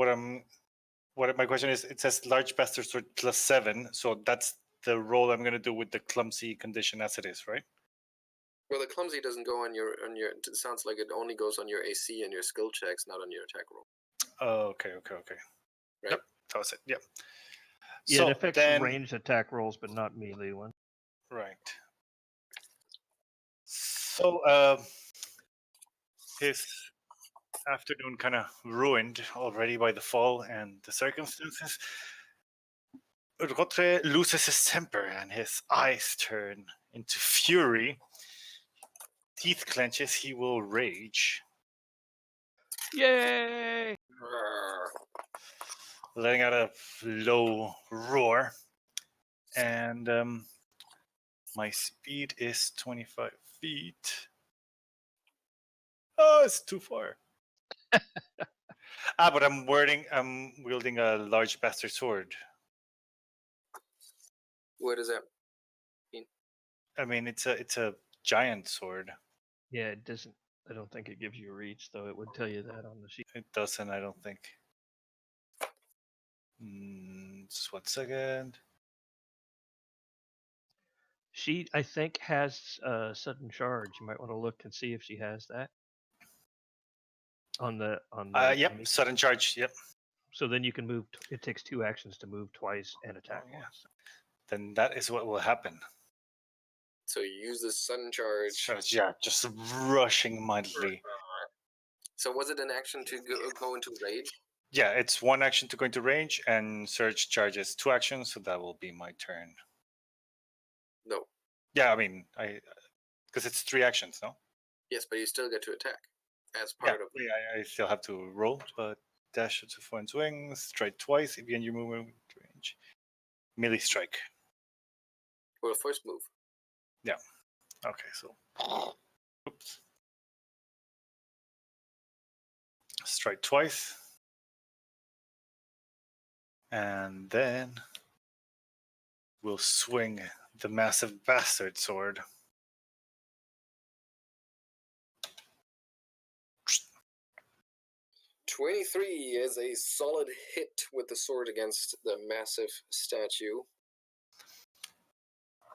my question is, it says large bastard sword +7, so that's the roll I'm gonna do with the clumsy condition as it is, right? Well, the clumsy doesn't go on your. It sounds like it only goes on your AC and your skill checks, not on your attack roll. Oh, okay. Right? Yep, that was it. Yep. Yeah, So it affects then, ranged attack rolls, but not melee ones. right. So his afternoon kind of ruined already by the fall and the circumstances. Rotre loses his temper and his eyes turn into fury. Teeth clenches, he will rage, Yay! letting out a low roar. And my speed is 25 feet. Oh, it's too far. But I'm wielding a large bastard sword. What does that? I mean, it's a giant sword. Yeah, it doesn't. I don't think it gives you reach, though. It would tell you that on the sheet. It doesn't, I don't think. Just 1 second. She, I think, has sudden charge. You might want to look and see if she has that on the Yep, enemy. sudden charge. Yep. So then you can move. It takes 2 actions to move twice and attack Oh, yeah. once. Then that is what will happen. So you use the sudden charge. Yeah, just rushing mightily. So was it an action to go into rage? Yeah, it's 1 action to go into range, and surge charges 2 actions, so that will be my turn. No. Yeah, I mean, because it's 3 actions, no? Yes, but you still get to attack as part of. I still have to roll, but dash to 4 and swing, strike twice if you end your movement range. Melee strike. Well, first move. Yeah. Okay, so. Oops. Strike twice. And then we'll swing the massive bastard sword. $23 is a solid hit with the sword against the massive statue.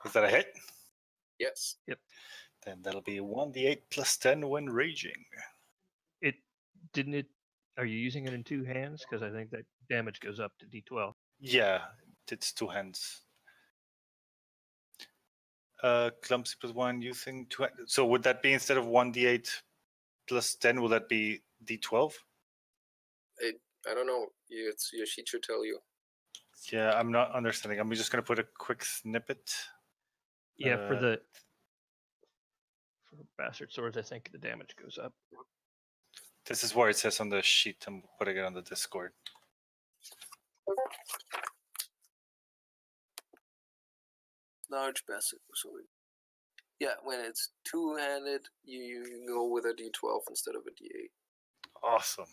Is that a hit? Yes. Then that'll be 1d8 plus 10 when raging. It didn't it. Are you using it in 2 hands? Because I think that damage goes up to D12. Yeah, it's 2 hands. Clumsy plus 1 using 2 hands. So would that be instead of 1d8 plus 10, will that be d12? I don't know. It's your sheet should tell you. Yeah, I'm not understanding. I'm just going to put a quick snippet. Yeah, for bastard swords, I think the damage goes up. This is where it says on the sheet. I'm putting it on the Discord. Large passive. So yeah, when it's two-handed, you go with a D12 instead of a D8. Awesome.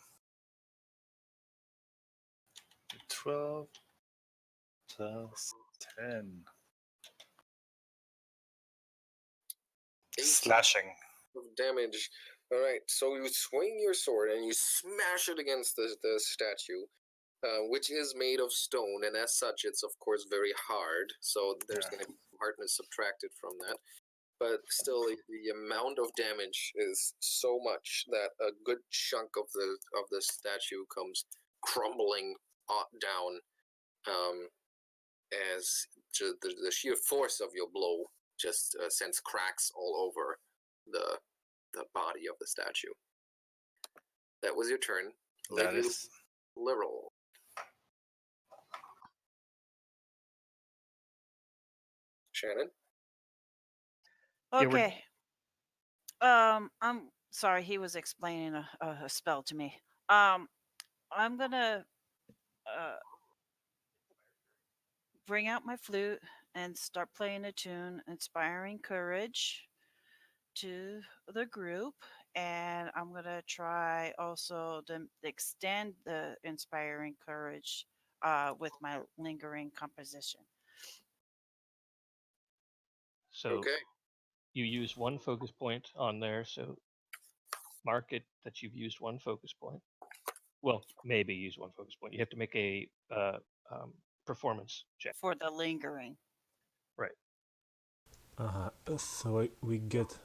12 plus 10. 8 Slashing. of damage. All right, so you swing your sword and you smash it against the statue, which is made of stone, and as such, it's of course very hard. So there's going to be hardness subtracted from that. But still, the amount of damage is so much that a good chunk of the statue comes crumbling down, as the sheer force of your blow just sends cracks all over the body of the statue. That was your turn. That is. Lirel. Shannon. Yeah, Okay. I'm sorry. He was explaining a spell to me. I'm gonna bring out my flute and start playing a tune, inspiring courage to the group, and I'm gonna try also to extend the inspiring courage with my lingering composition. So Okay. you use one focus point on there, so mark it that you've used one focus point. Well, maybe use one focus point. You have to make a performance check. For the lingering. Right. So we get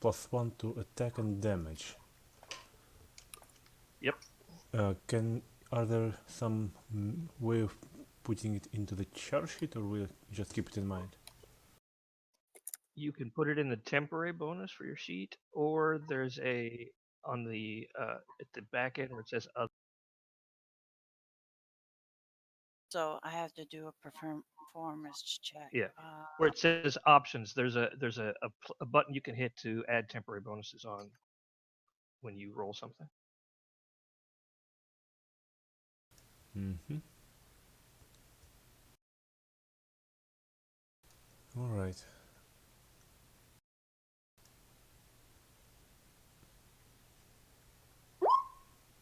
+1 to attack and damage. Yep. Are there some way of putting it into the chart sheet, or we'll just keep it in mind? You can put it in the temporary bonus for your sheet, or there's a on the at the back end where it says other. So I have to do a performance check. Yeah. Where it says options, there's a button you can hit to add temporary bonuses on when you roll something. Mm-hmm. All right.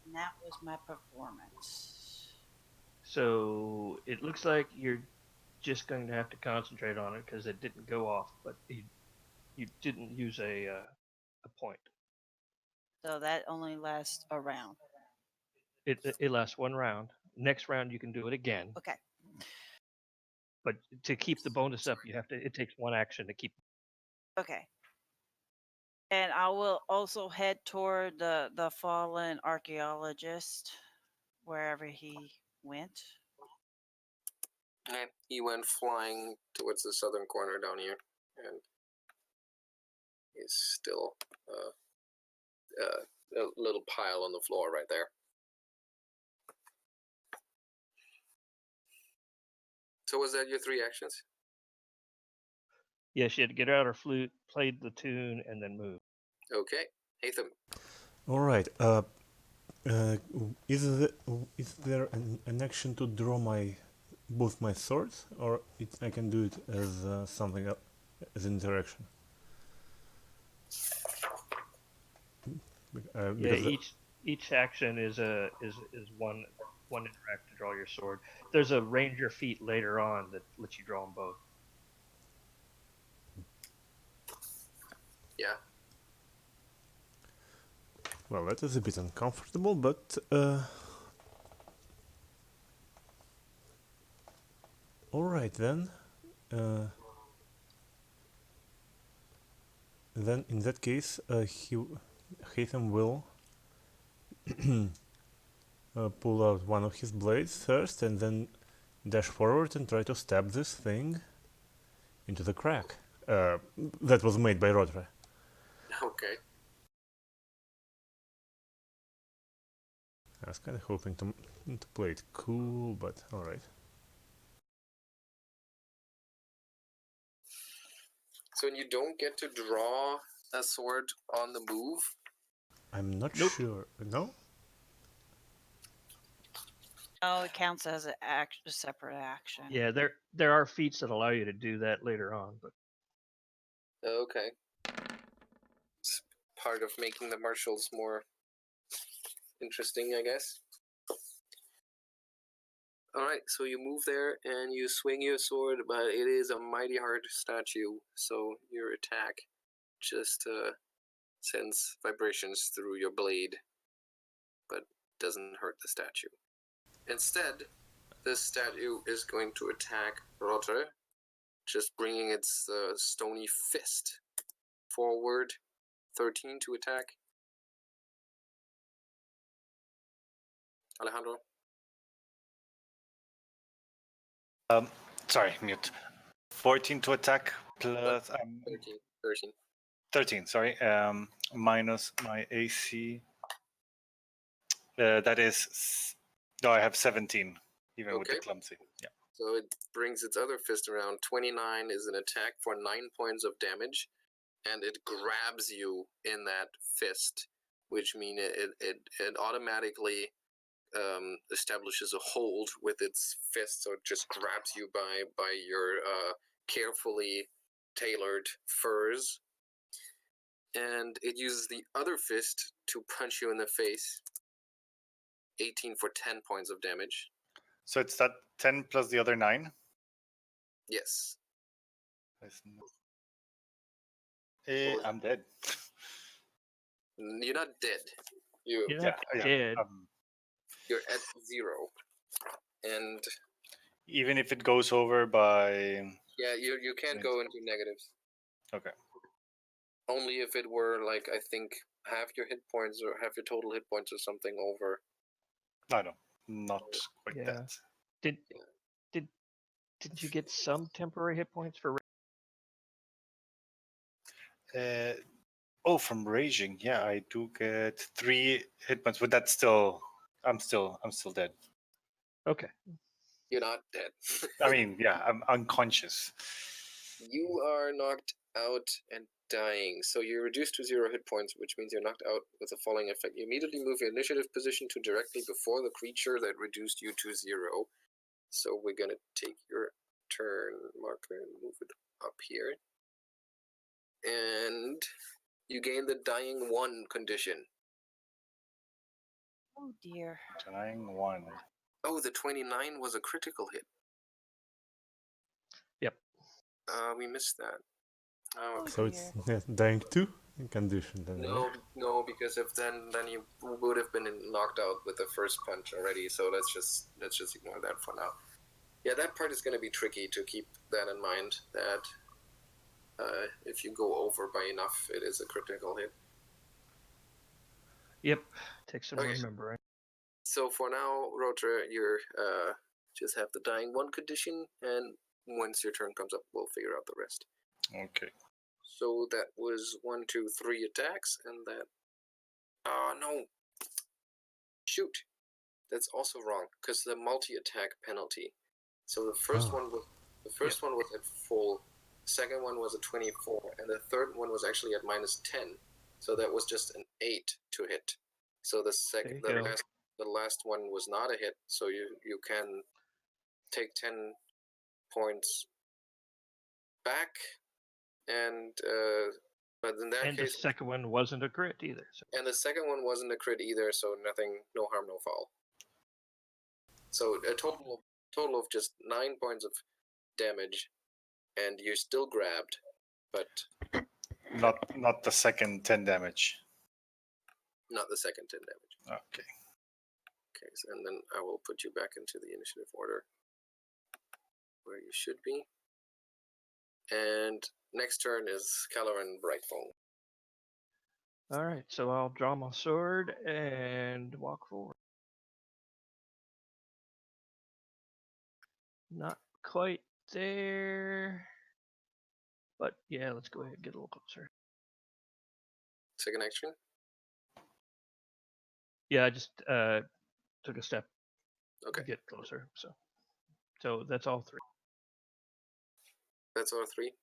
And that was my performance. So it looks like you're just going to have to concentrate on it because it didn't go off, but you didn't use a point. So that only lasts a round. It lasts one round. Next round you can do it again. Okay. But to keep the bonus up, you have to. It takes one action to keep. Okay. And I will also head toward the fallen archaeologist, wherever he went. Okay. He went flying towards the southern corner down here, and he's still a little pile on the floor right there. So was that your 3 actions? Yeah, she had to get out her flute, played the tune, and then move. Okay. Haytham. All right. Is there an action to draw both my swords, or I can do it as something else, as interaction? Yeah, each action is one interact to draw your sword. There's a ranger feat later on that lets you draw them both. Yeah. Well, that is a bit uncomfortable, but all right then. Then in that case, Haytham will pull out one of his blades first, and then dash forward and try to stab this thing into the crack that was made by Rotre. Okay. I was kind of hoping to play it cool, but all right. So you don't get to draw a sword on the move? I'm not Nope. sure. No? Oh, it counts as a separate action. Yeah, there are feats that allow you to do that later on, but Okay. It's part of making the martials more interesting, I guess. Alright, so you move there and you swing your sword, but it is a mighty hard statue, so your attack just sends vibrations through your blade, but doesn't hurt the statue. Instead, this statue is going to attack Rotre, just bringing its stony fist forward. 13 to attack. Alejandro? Sorry, mute. 14 to attack plus 13. 13. Sorry, minus my AC. That is. No, I have 17, even with the Okay. clumsy. Yeah. So it brings its other fist around. 29 is an attack for 9 points of damage, and it grabs you in that fist, which means it automatically establishes a hold with its fist, so it just grabs you by your carefully tailored furs, and it uses the other fist to punch you in the face. 18 for 10 points of damage. So it's that 10 plus the other 9. Yes. I'm dead. You're not dead. You're you're not Yeah. dead. you're at 0, and Even if it goes over by. yeah, you can't go into negatives. Okay. Only if it were like, I think, half your hit points or half your total hit points or something over. No, not quite Yeah. that. Did you get some temporary hit points for? From raging, yeah, I do get 3 hit points, but that's still. I'm still dead. Okay. You're not dead. I mean, yeah, I'm unconscious. You are knocked out and dying, so you're reduced to 0 hit points, which means you're knocked out with the following effect. You immediately move your initiative position to directly before the creature that reduced you to 0. So we're gonna take your turn marker and move it up here. And you gain the dying 1 condition. Oh dear. Dying 1. Oh, the 29 was a critical hit. Yep. We missed that. Oh Okay. So it's dying 2 condition then, right? No, because if then you would have been knocked out with the first punch already. So let's just ignore that for now. Yeah, that part is going to be tricky to keep that in mind. That if you go over by enough, it is a critical hit. Yep. Takes some Okay. remembering. So for now, Rotre, you're just have the dying 1 condition, and once your turn comes up, we'll figure out the rest. Okay. So that was 1, 2, 3 attacks, and that. Oh no! Shoot, that's also wrong because the multi-attack penalty. So the first one was at full, the second one was at 24, and the third one was actually at -10. So that was just an 8 to hit. So the last one was not a hit. So you can take 10 points back, and but in that And case, the second one wasn't a crit either. So. and the second one wasn't a crit either. So nothing, no harm, no foul. So a total of just 9 points of damage, and you're still grabbed, but Not the second 10 damage. not the second 10 damage. Okay. Okay, so, and then I will put you back into the initiative order where you should be. And next turn is Calaeron Brightfoam. All right. So I'll draw my sword and walk forward. Not quite there. But yeah, let's go ahead and get a little closer. Second action. Yeah, I just took a step Okay, to get closer. So that's all 3. that's all 3.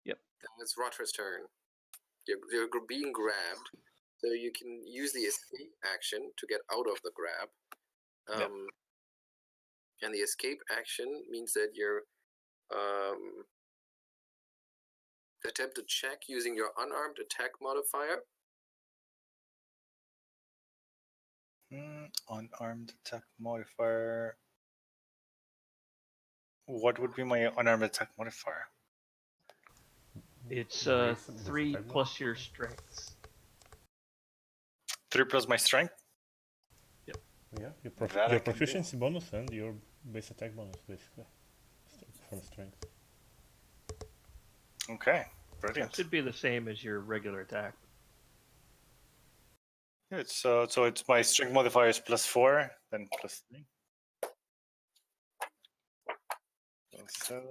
Yep. Then it's Rotre's turn. You're being grabbed, so you can use the escape action to get out of the grab. And the escape action means that you're attempt to check using your unarmed attack modifier. Unarmed attack modifier. What would be my unarmed attack modifier? It's Raise the 3 attack plus your strengths. 3 plus my strength? Yeah, your, That I your can do. proficiency bonus and your base attack bonus, basically, from strength. Okay, It brilliant. should be the same as your regular attack. Good. So it's my strength modifier is +4, then +3. So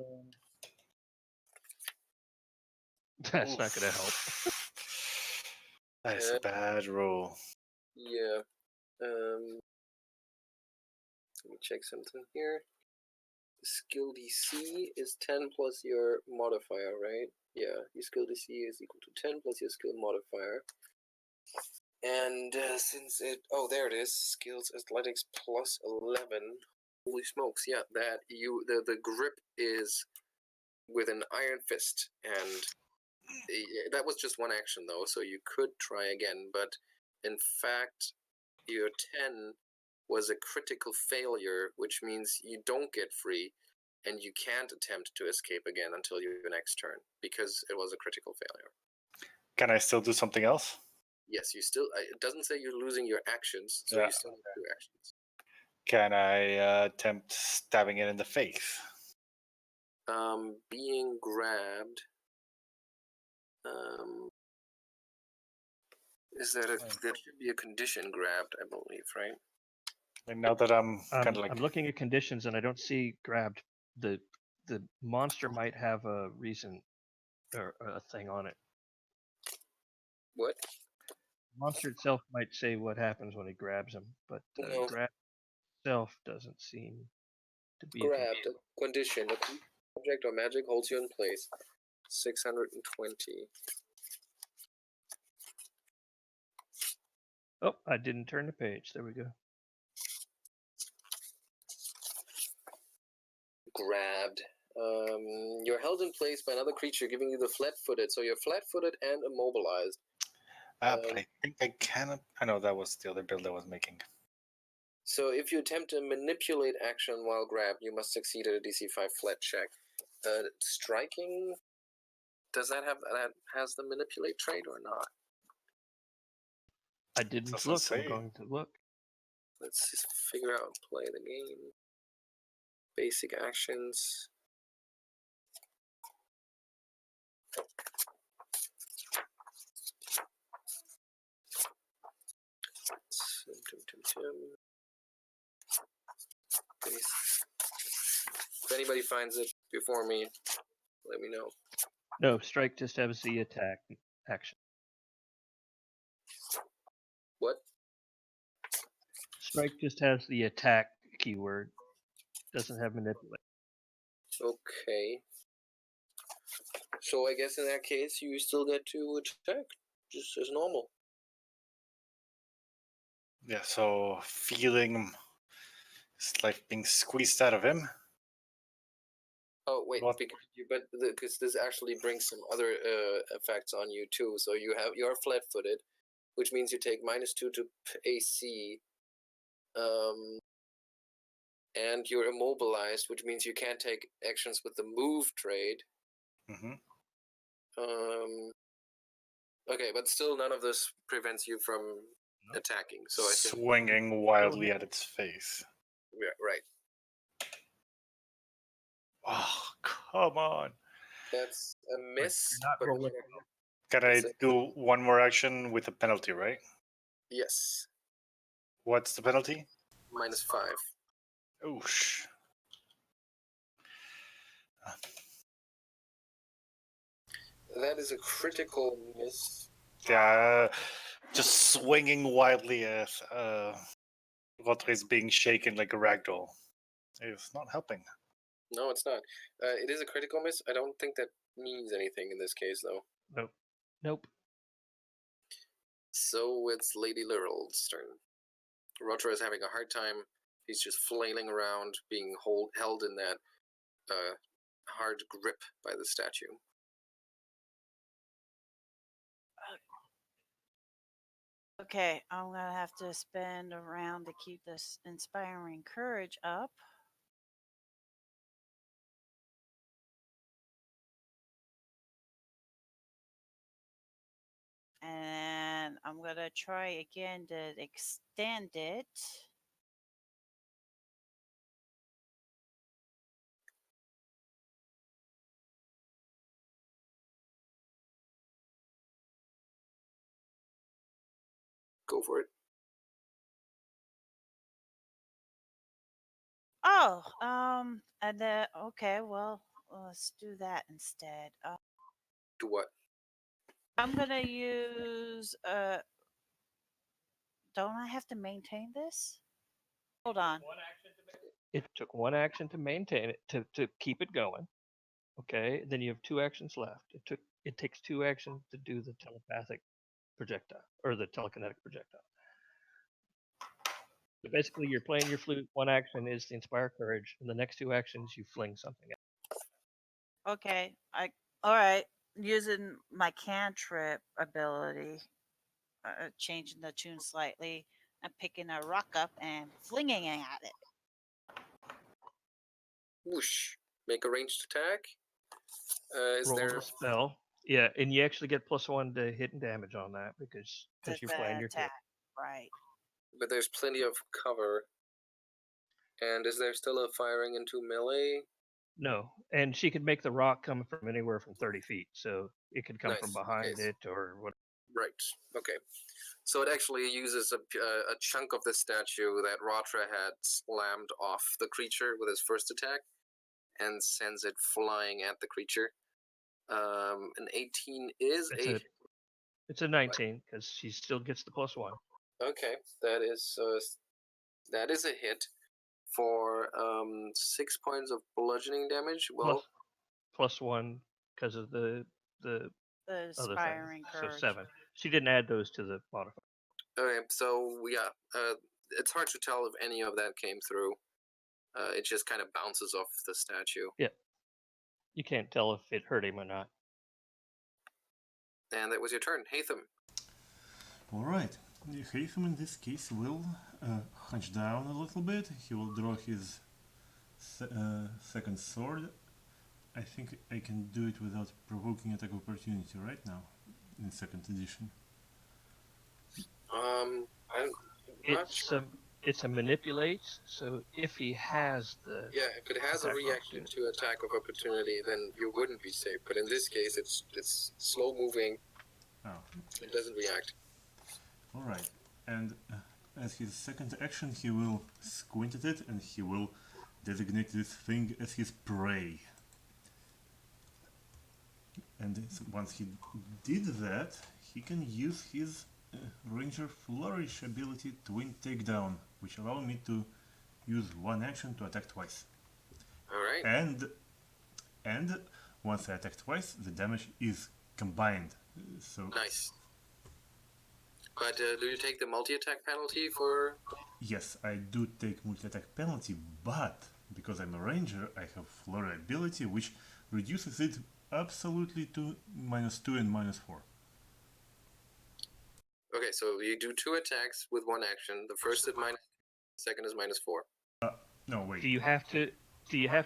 That's not going to help. That is a bad roll. Yeah. Let me check something here. The skill DC is 10 plus your modifier, right? Yeah, your skill DC is equal to 10 plus your skill modifier. And since it... Oh, there it is. Skills athletics plus 11. Holy smokes, yeah, that you... The grip is with an iron fist, and that was just one action, though, so you could try again, but in fact, your 10 was a critical failure, which means you don't get free, and you can't attempt to escape again until your next turn, because it was a critical failure. Can I still do something else? Yes, you still... It doesn't say you're losing your actions, so Yeah. you still have 2 actions. Can I attempt stabbing it in the face? Being grabbed... is that there should be a condition grabbed, I believe, right? And now that I'm kind of like... I'm looking at conditions and I don't see grabbed. The monster might have a reason or a thing on it. What? The monster itself might say what happens when it grabs him, but No. grab itself doesn't seem to be Grabbed. A condition. A object or magic holds you in place. 620. Oh, I didn't turn the page. There we go. Grabbed. You're held in place by another creature, giving you the flat-footed. So you're flat-footed and immobilized. but I think I cannot... I know that was the other build I was making. So if you attempt to manipulate action while grabbed, you must succeed at a DC 5 flat check. Striking, does that has the manipulate trait or not? I didn't Doesn't look. say. I'm going to look. Let's just figure out and play the game. Basic actions. If anybody finds it before me, let me know. No, strike just has the attack action. What? Strike just has the attack keyword. Doesn't have manipulate. Okay. So I guess in that case, you still get to attack, just as normal. Yeah, so feeling it's like being squeezed out of him. Oh wait, What? because this actually brings some other effects on you too. So you're flat-footed, which means you take -2 to AC, and you're immobilized, which means you can't take actions with the move trade. Mm-hmm. Okay, but still, none of this prevents you from attacking. So I think, Swinging wildly at its face. yeah, right. Oh, come on. That's a miss. Not But rolling. Can I do one more action with a penalty, right? yes, What's the penalty? -5. Oosh. That is a critical miss. Yeah, just swinging wildly as Rotre is being shaken like a ragdoll. It's not helping. No, it's not. It is a critical miss. I don't think that means anything in this case, though. Nope. So it's Lady Lirel's turn. Rotre is having a hard time. He's just flailing around, being held in that hard grip by the statue. Okay, I'm gonna have to spend a round to keep this inspiring courage up. And I'm gonna try again to extend it. Go for it. Oh, and then okay, well, let's do that instead. Do what? I'm gonna use. Don't I have to maintain this? Hold on. It took one action to maintain it, to keep it going. Okay, then you have 2 actions left. It takes 2 actions to do the telepathic projectile or the telekinetic projectile. So basically, you're playing your flute. 1 action is the inspire courage, and the next 2 actions you fling something at. Okay, all right. Using my cantrip ability, changing the tune slightly, and picking a rock up and flinging it at it. Whoosh. Make a ranged attack. Is Roll there the spell. Yeah, and you actually get +1 to hit and damage on that because It's you an plan your attack, kit. right? But there's plenty of cover. And is there still a firing into melee? No, and she could make the rock come from anywhere from 30 feet, so it could come from Nice. behind Okay. it or what. Right. Okay. So it actually uses a chunk of the statue that Rotre had slammed off the creature with his first attack, and sends it flying at the creature. An 18 is It's a 19 because she still gets the +1. Okay. That is a hit for 6 points of bludgeoning damage. Well, +1 because of the The other inspiring thing. So courage. 7. She didn't add those to the modifier. okay. So yeah, it's hard to tell if any of that came through. It just kind of bounces off the statue. Yeah. You can't tell if it hurt him or not. And that was your turn, Haytham. Alright, Haytham in this case will hunch down a little bit. He will draw his second sword. I think I can do it without provoking attack opportunity right now, in second edition. I'm not sure. It's a manipulate, so if he has the Yeah, if it has a attack reaction opportunity. to attack of opportunity, then you wouldn't be safe. But in this case, it's slow moving. Oh, It doesn't react. alright. And as his second action, he will squint at it and he will designate this thing as his prey. And once he did that, he can use his Ranger Flourish ability Twin Takedown, which allows me to use 1 action to attack twice. Alright. And once I attack twice, the damage is combined. So Nice. But do you take the multi-attack penalty for... yes, I do take multi-attack penalty, but because I'm a ranger, I have flurry ability, which reduces it absolutely to -2 and -4. Okay, so you do 2 attacks with 1 action. The first is -, second is -4. No, wait. Do you have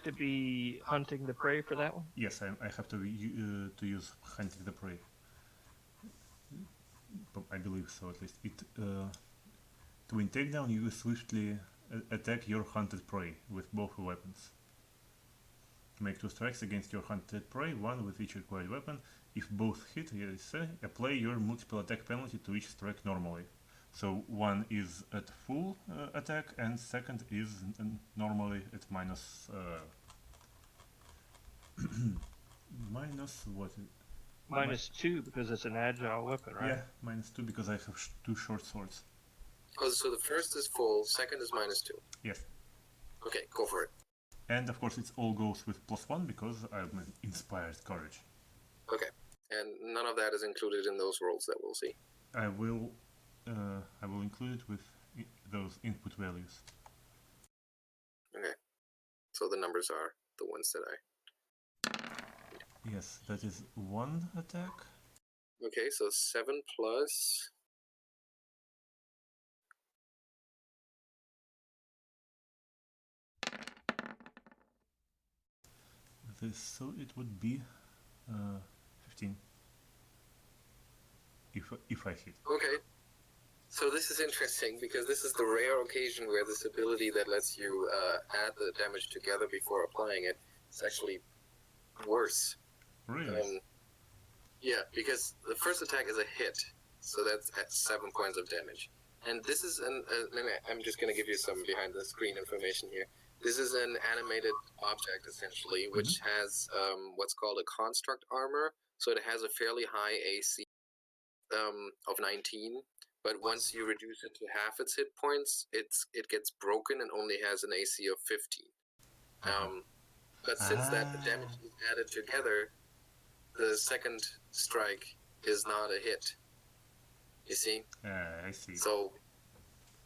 to be hunting the prey for that one? Yes, I have to use hunting the prey. I believe so, at least. Twin takedown, you swiftly attack your hunted prey with both weapons. Make 2 strikes against your hunted prey, 1 with each required weapon. If both hit, apply your multiple attack penalty to each strike normally. So 1 is at full attack, and second is normally at minus what? -2 because it's an agile weapon, right? Yeah, -2 because I have 2 short swords. Oh, so the first is full, second is -2. Yes. Okay, go for it. And of course it all goes with +1 because I'm an inspired courage. Okay, and none of that is included in those rolls that we'll see. I will include it with those input values. Okay. So the numbers are the ones that I. Yes, that is 1 attack. Okay, so 7 plus. So it would be 15. If I hit. Okay. So this is interesting because this is the rare occasion where this ability that lets you add the damage together before applying it is actually worse. Really? Yeah, because the first attack is a hit, so that's at 7 points of damage. And this is I'm just going to give you some behind the screen information here. This is an animated object, essentially, which has what's called a construct armor. So it has a fairly high AC of 19, but once you reduce it to half its hit points, it gets broken and only has an AC of 15. But since that damage is added together, the second strike is not a hit. You see? I see. So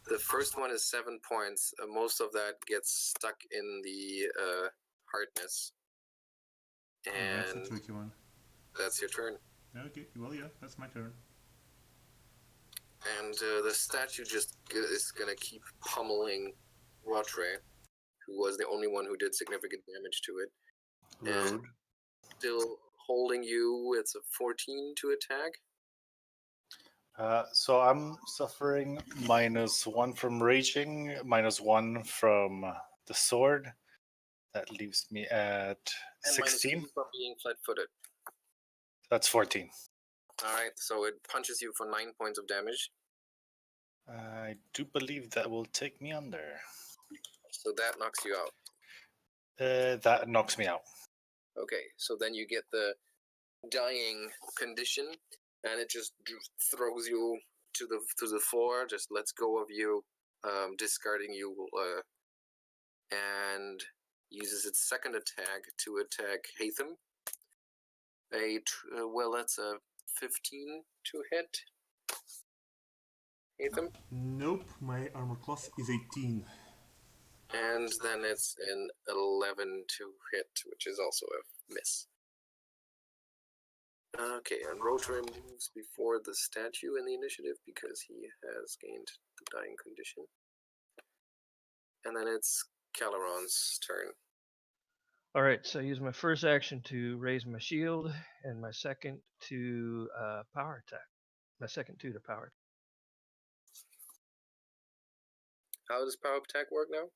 the first one is 7 points. Most of that gets stuck in the hardness. That's a And tricky one. that's your turn. Okay, well, yeah, that's my turn. And the statue just is going to keep pummeling Rotre, who was the only one who did significant damage to it. And still holding you, it's a 14 to attack. So I'm suffering -1 from raging, -1 from the sword. That leaves me at And 16. -2 from being flat-footed. That's 14. Alright, so it punches you for 9 points of damage. I do believe that will take me under. So that knocks you out. That knocks me out. Okay, so then you get the dying condition, and it just throws you to the floor, just lets go of you, discarding you, and uses its second attack to attack Haytham. That's a 15 to hit. Haytham? Nope, my armor class is 18. And then it's an 11 to hit, which is also a miss. Okay, and Rotre moves before the statue in the initiative because he has gained the dying condition. And then it's Calaeron's turn. All right, so I use my first action to raise my shield, and my second to power attack. My second two to power. How does power attack work now?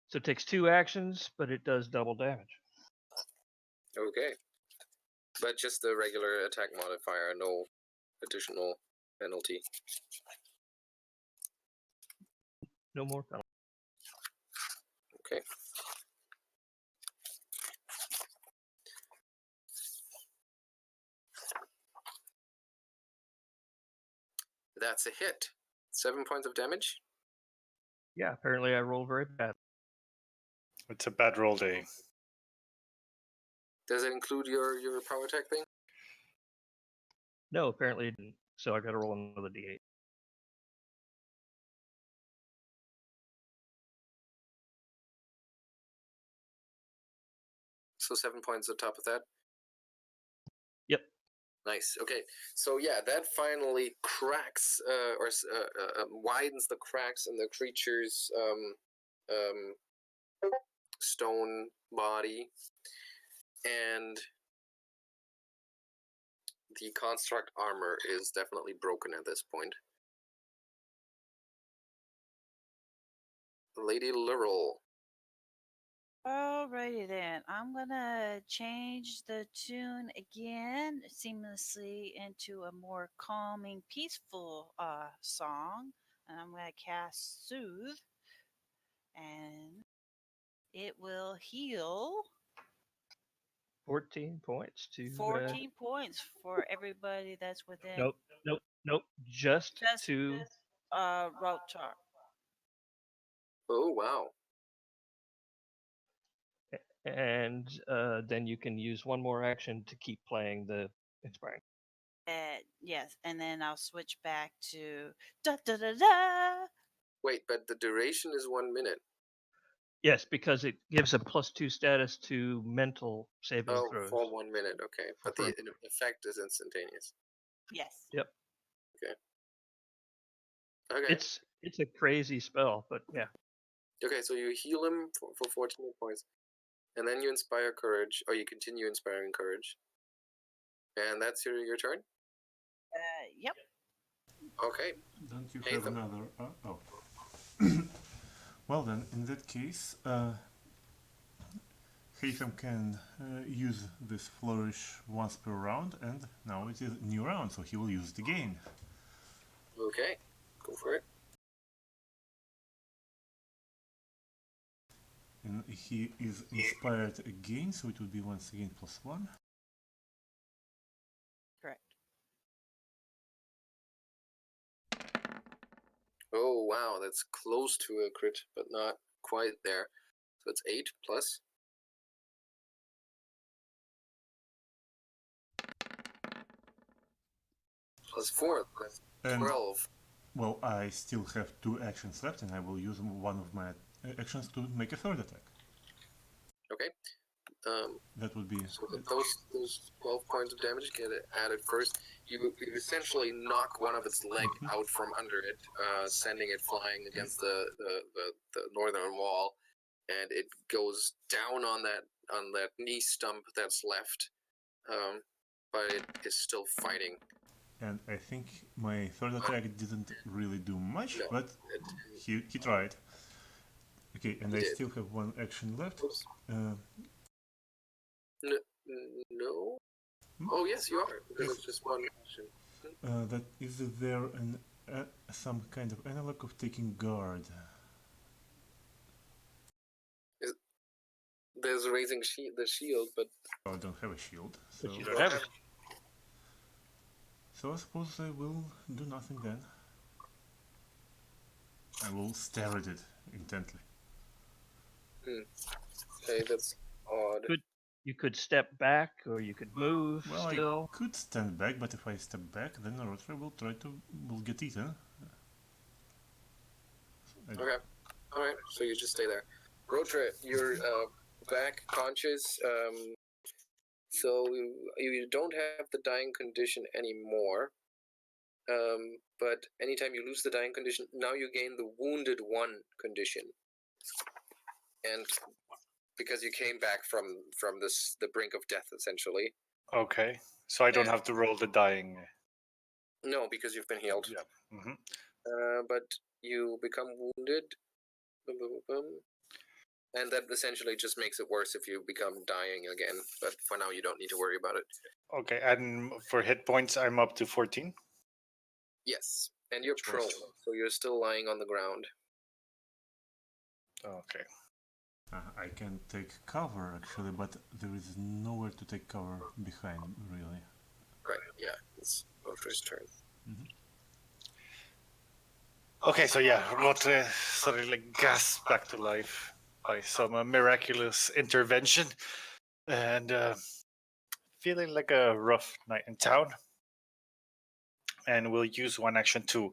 So it takes 2 actions, but it does double damage. Okay. But just the regular attack modifier, no additional penalty. No more penalty. Okay. That's a hit. 7 points of damage. Yeah, apparently I rolled very bad. It's a bad roll day. Does it include your power attack thing? No, apparently it didn't. So I got to roll another d8. So 7 points on top of that? Yep. Nice. Okay. So yeah, that finally cracks widens the cracks in the creature's stone body, and the construct armor is definitely broken at this point. Lady Lirel. Alrighty then. I'm gonna change the tune again seamlessly into a more calming, peaceful song. And I'm gonna cast Soothe. And it will heal 14 points to 14 points for everybody that's within Nope. Just to Rotre. Oh wow. and then you can use one more action to keep playing the inspiring. Yes, and then I'll switch back to da da da da. Wait, but the duration is 1 minute. Yes, because it gives a +2 status to mental saving Oh, throws. for 1 minute, okay. But the For- effect is instantaneous. Yes. Yep. Okay. It's a crazy spell, but yeah. Okay, so you heal him for 14 hit points. And then you inspire courage, or you continue inspiring courage. And that's your turn? Yep. Okay. Don't you Haytham. have another? Oh. Well then, in that case, Haytham can use this flourish once per round, and now it is a new round, so he will use it again. Okay, go for it. And he is inspired again, so it will be once again +1. Correct. Oh, wow, that's close to a crit, but not quite there. So it's 8 plus. Plus 4, that's And 12. well, I still have 2 actions left, and I will use one of my actions to make a third attack. Okay. That would be So those 12 points of damage get added first. You essentially knock one of its leg out from under it, sending it flying against the northern wall, and it goes down on that knee stump that's left, but it is still fighting. And I think my third attack didn't really do much, No, but he tried. Okay, and I did. still have 1 action left. Oops. No. Oh yes, you are, because it's just 1 action. That is there some kind of analog of taking guard? There's raising the shield, but Oh, I don't have a shield, so But you don't have it. I suppose I will do nothing then. I will stare at it intently. okay, that's odd. You could step back or you could move Well, still. I could stand back, but if I step back, then Rotre will get eaten. Okay. Alright, so you just stay there. Rotre, you're back conscious, so you don't have the dying condition anymore. But anytime you lose the dying condition, now you gain the wounded 1 condition. And because you came back from the brink of death, essentially. Okay, so I don't have to roll the dying. No, because you've been healed. Yeah. Mm-hmm. But you become wounded. Boom, boom, boom. And that essentially just makes it worse if you become dying again. But for now, you don't need to worry about it. Okay, and for hit points, I'm up to 14. Yes, and you're Sure. prone, so you're still lying on the ground. Okay. I can take cover actually, but there is nowhere to take cover behind, really. Right, yeah, it's Rotre's turn. Okay, so yeah, Rotre suddenly gasps back to life by some miraculous intervention, and feeling like a rough night in town, and will use 1 action to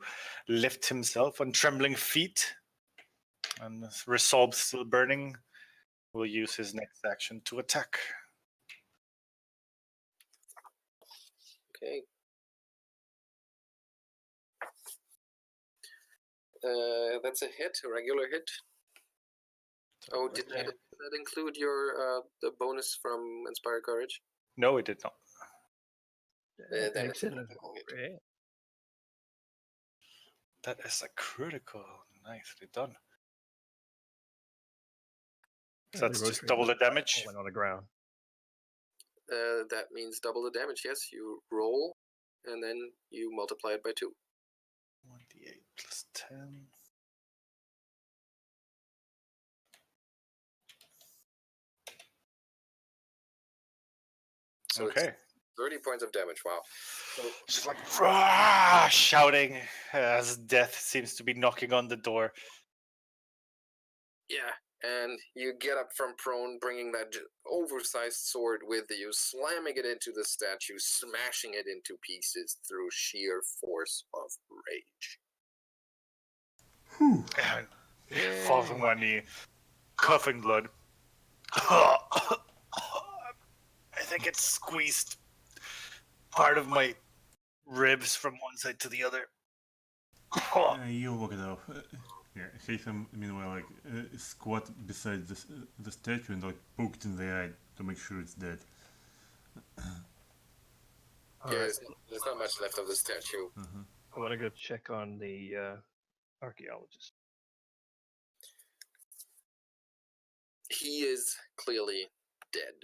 lift himself on trembling feet, and resolve still burning, will use his next action to attack. Okay. That's a hit, a regular hit. Oh, did that include your the bonus from Inspire Courage? No, it did not. Then Makes it's a it a critical hit. crit. That is a critical. Nicely done. So that's just double the damage. Falling on the ground. That means double the damage. Yes, you roll, and then you multiply it by 2. 1d8 plus 10. So Okay. it's 30 points of damage. Wow. So, Just like "Rah!" shouting as death seems to be knocking on the door. yeah, and you get up from prone, bringing that oversized sword with you, slamming it into the statue, smashing it into pieces through sheer force of rage. And falls on one knee, coughing blood. I think it's squeezed part of my ribs from one side to the other. You walk it off. Yeah, Haytham, meanwhile, like squat beside the statue and like poked in the eye to make sure it's dead. All Yeah, right. there's not much left of the statue. I want to go check on the archaeologist. He is clearly dead.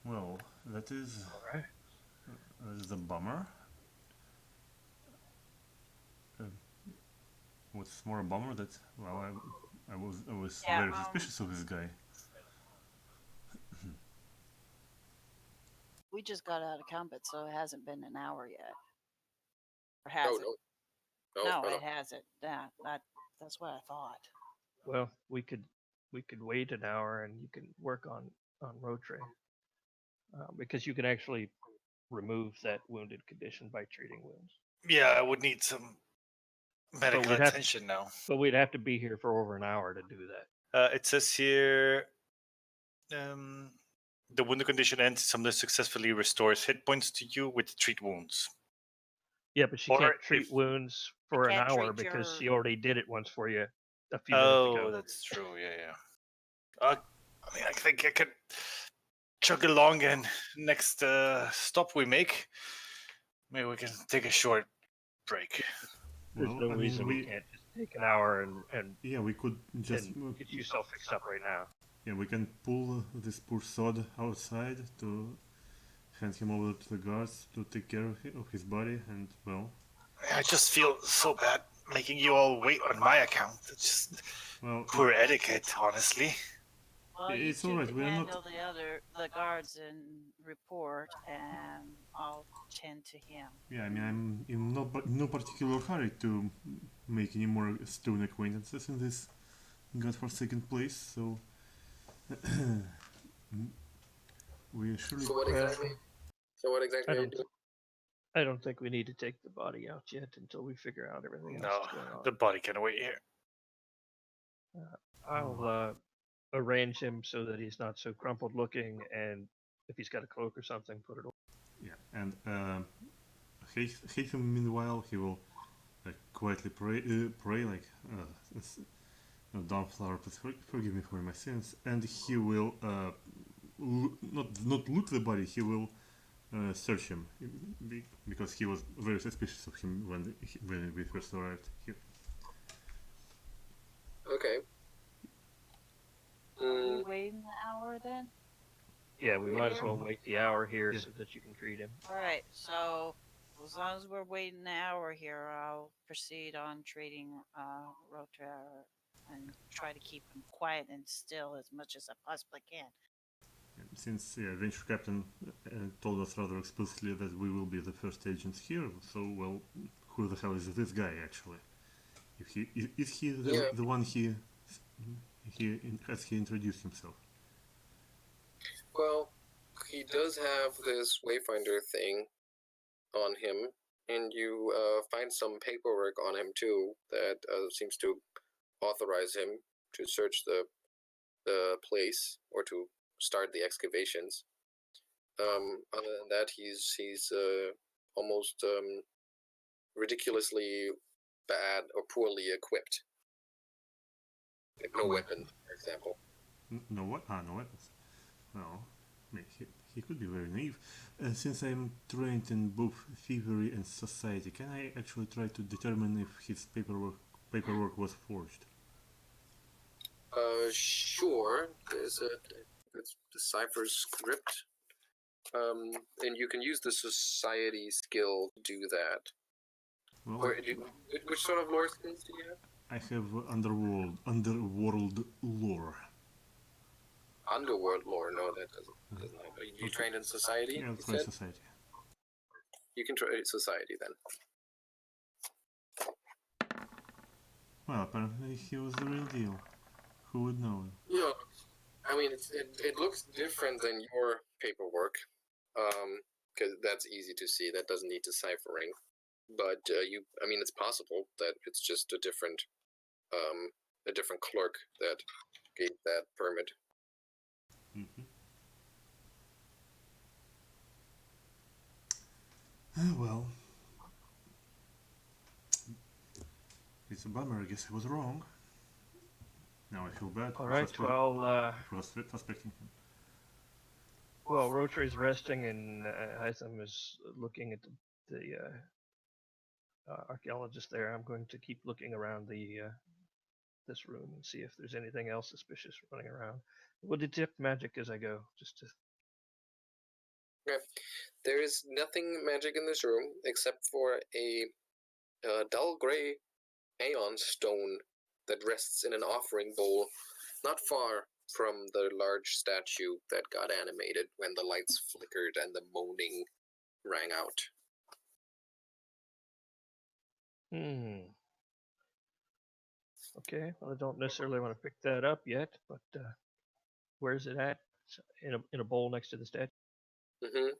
Well, that is All right. a bummer. What's more a bummer that I was very suspicious of this guy. We just got out of combat, so it hasn't been an hour yet. Or has Oh, it? no. No, it hasn't. That's what I thought. Well, we could wait an hour and you can work on Rotre, because you can actually remove that wounded condition by treating wounds. Yeah, I would need some medical we'd have- attention now. But we'd have to be here for over an hour to do that. It says here, the wounded condition ends. Somebody successfully restores hit points to you with treat wounds. Yeah, but she Or can't treat if- wounds for an can't hour treat because your- she already did it once for you a few minutes ago. Oh, that's true. Yeah. I mean, I think I could chug along, and next stop we make, maybe we can take a short break. There's Well, no I mean, reason we can't just take an hour and yeah, we could just get yourself fixed up right now. yeah, we can pull this poor sod outside to hand him over to the guards to take care of his body, and well, I just feel so bad making you all wait on my account. It's just well, poor etiquette, honestly. Well, It's you two alright, can we're not- handle the guards and report, and I'll tend to him. yeah, I mean, I'm in no particular hurry to make any more stone acquaintances in this godforsaken place, so we surely. So what exactly? I are you don't- doing? I don't think we need to take the body out yet until we figure out everything else No, that's going on. the body can wait here. I'll arrange him so that he's not so crumpled looking, and if he's got a cloak or something, put it over. Yeah, and Haytham, meanwhile, he will quietly pray like, Dawnflower, please forgive me for my sins, and he will not loot the body, he will search him, because he was very suspicious of him when we first arrived here. Okay. We wait an hour then? Yeah, we might as well wait the hour here Yeah. so that you can treat him. Alright, so as long as we're waiting an hour here, I'll proceed on treating Rotre and try to keep him quiet and still as much as I possibly can. And since Venture Captain told us rather explicitly that we will be the first agents here, so well, who the hell is this guy actually? If he is he the one has he introduced himself? Well, he does have this Wayfinder thing on him, and you find some paperwork on him too that seems to authorize him to search the place or to start the excavations. Other than that, he's almost ridiculously bad or poorly equipped. Like no weapon, for example. No weapons. Well, he could be very naive. Since I'm trained in both thievery and society, can I actually try to determine if his paperwork was forged? Sure. There's it's decipher script. And you can use the society skill to do that. Well, Which sort of lore skills do you have? I have underworld lore. Underworld lore? No, that doesn't have. You trained in society? Yeah, you I'll try said? society. You can try society then. Well, apparently he was the real deal. Who would know? Yeah, I mean, it looks different than your paperwork, because that's easy to see. That doesn't need deciphering. But I mean, it's possible that it's just a different clerk that gave that permit. Well, it's a bummer. I guess I was wrong. Now I feel bad. All right. For suspecting him. Well, Rotre's resting, and Haytham is looking at the archaeologist there. I'm going to keep looking around this room and see if there's anything else suspicious running around. We'll detect magic as I go, just to. Okay. There is nothing magic in this room except for a dull gray aeon stone that rests in an offering bowl not far from the large statue that got animated when the lights flickered and the moaning rang out. Okay, well, I don't necessarily want to pick that up yet, but where's it at? It's in a bowl next to the statue. Mm-hmm.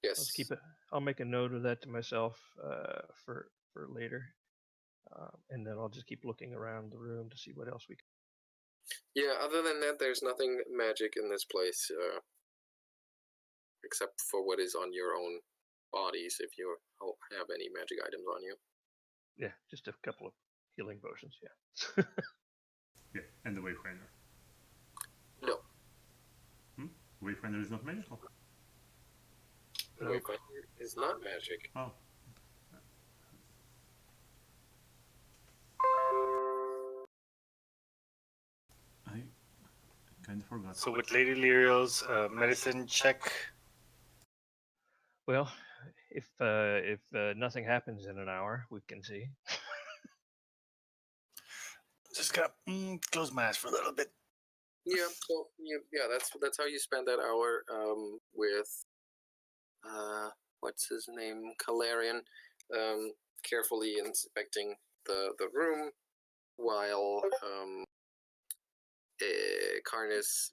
Yes. I'll just keep it. I'll make a note of that to myself for later, and then I'll just keep looking around the room to see what else we can. Yeah. Other than that, there's nothing magic in this place, except for what is on your own bodies. If you have any magic items on you. Yeah, just a couple of healing potions. Yeah. Yeah, and the Wayfinder. No. Wayfinder is not magical. The Wayfinder is not magic. Oh. I kind of forgot. So with Lady Lirel's medicine check, Well, if nothing happens in an hour, we can see. just gotta close my eyes for a little bit. Yeah. So that's how you spend that hour with what's his name, Calaeron, carefully inspecting the room while Karnas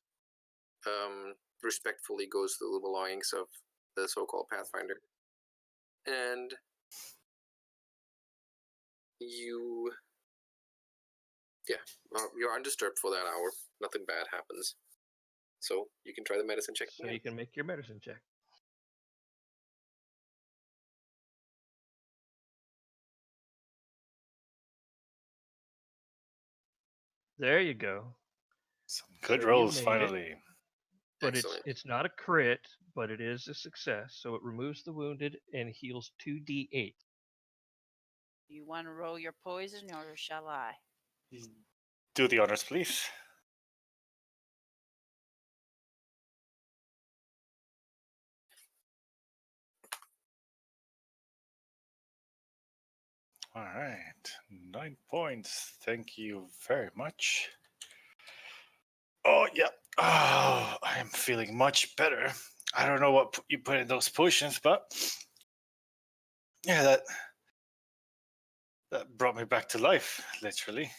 respectfully goes through the belongings of the so-called Pathfinder, and you're undisturbed for that hour. Nothing bad happens, so you can try the medicine check. So you can make your medicine check. There you go. Some good So rolls you made finally. But Excellent. it's not a crit, but it is a success. So it removes the wounded and heals 2d8. Do you want to roll your poison, or shall I? Do the honors, please. All right, 9 points. Thank you very much. Oh, yeah. Oh, I am feeling much better. I don't know what you put in those potions, but yeah, that brought me back to life, literally.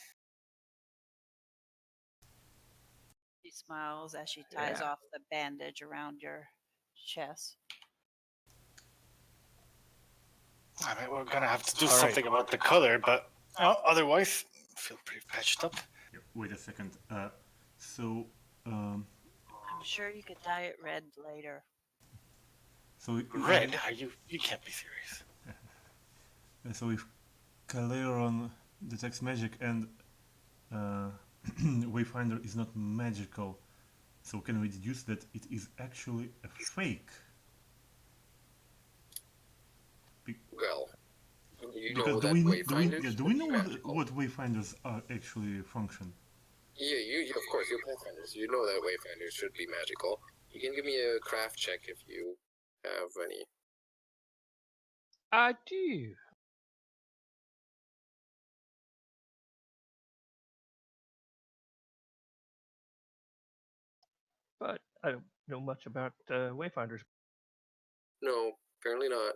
She smiles as she ties off the bandage around your chest. I mean, we're gonna have to do something about the color, but otherwise, I feel pretty patched up. Yeah, wait a second. I'm sure you could dye it red later. So Red? Are you? You can't be serious. So if Calaeron detects magic and Wayfinder is not magical, so can we deduce that it is actually a fake? Well, you know Because that Wayfinders do we know magical. what Wayfinders are actually function? Yeah, you of course, you're Pathfinders. You know that Wayfinders should be magical. You can give me a craft check if you have any. I do. But I don't know much about Wayfinders. No, apparently not.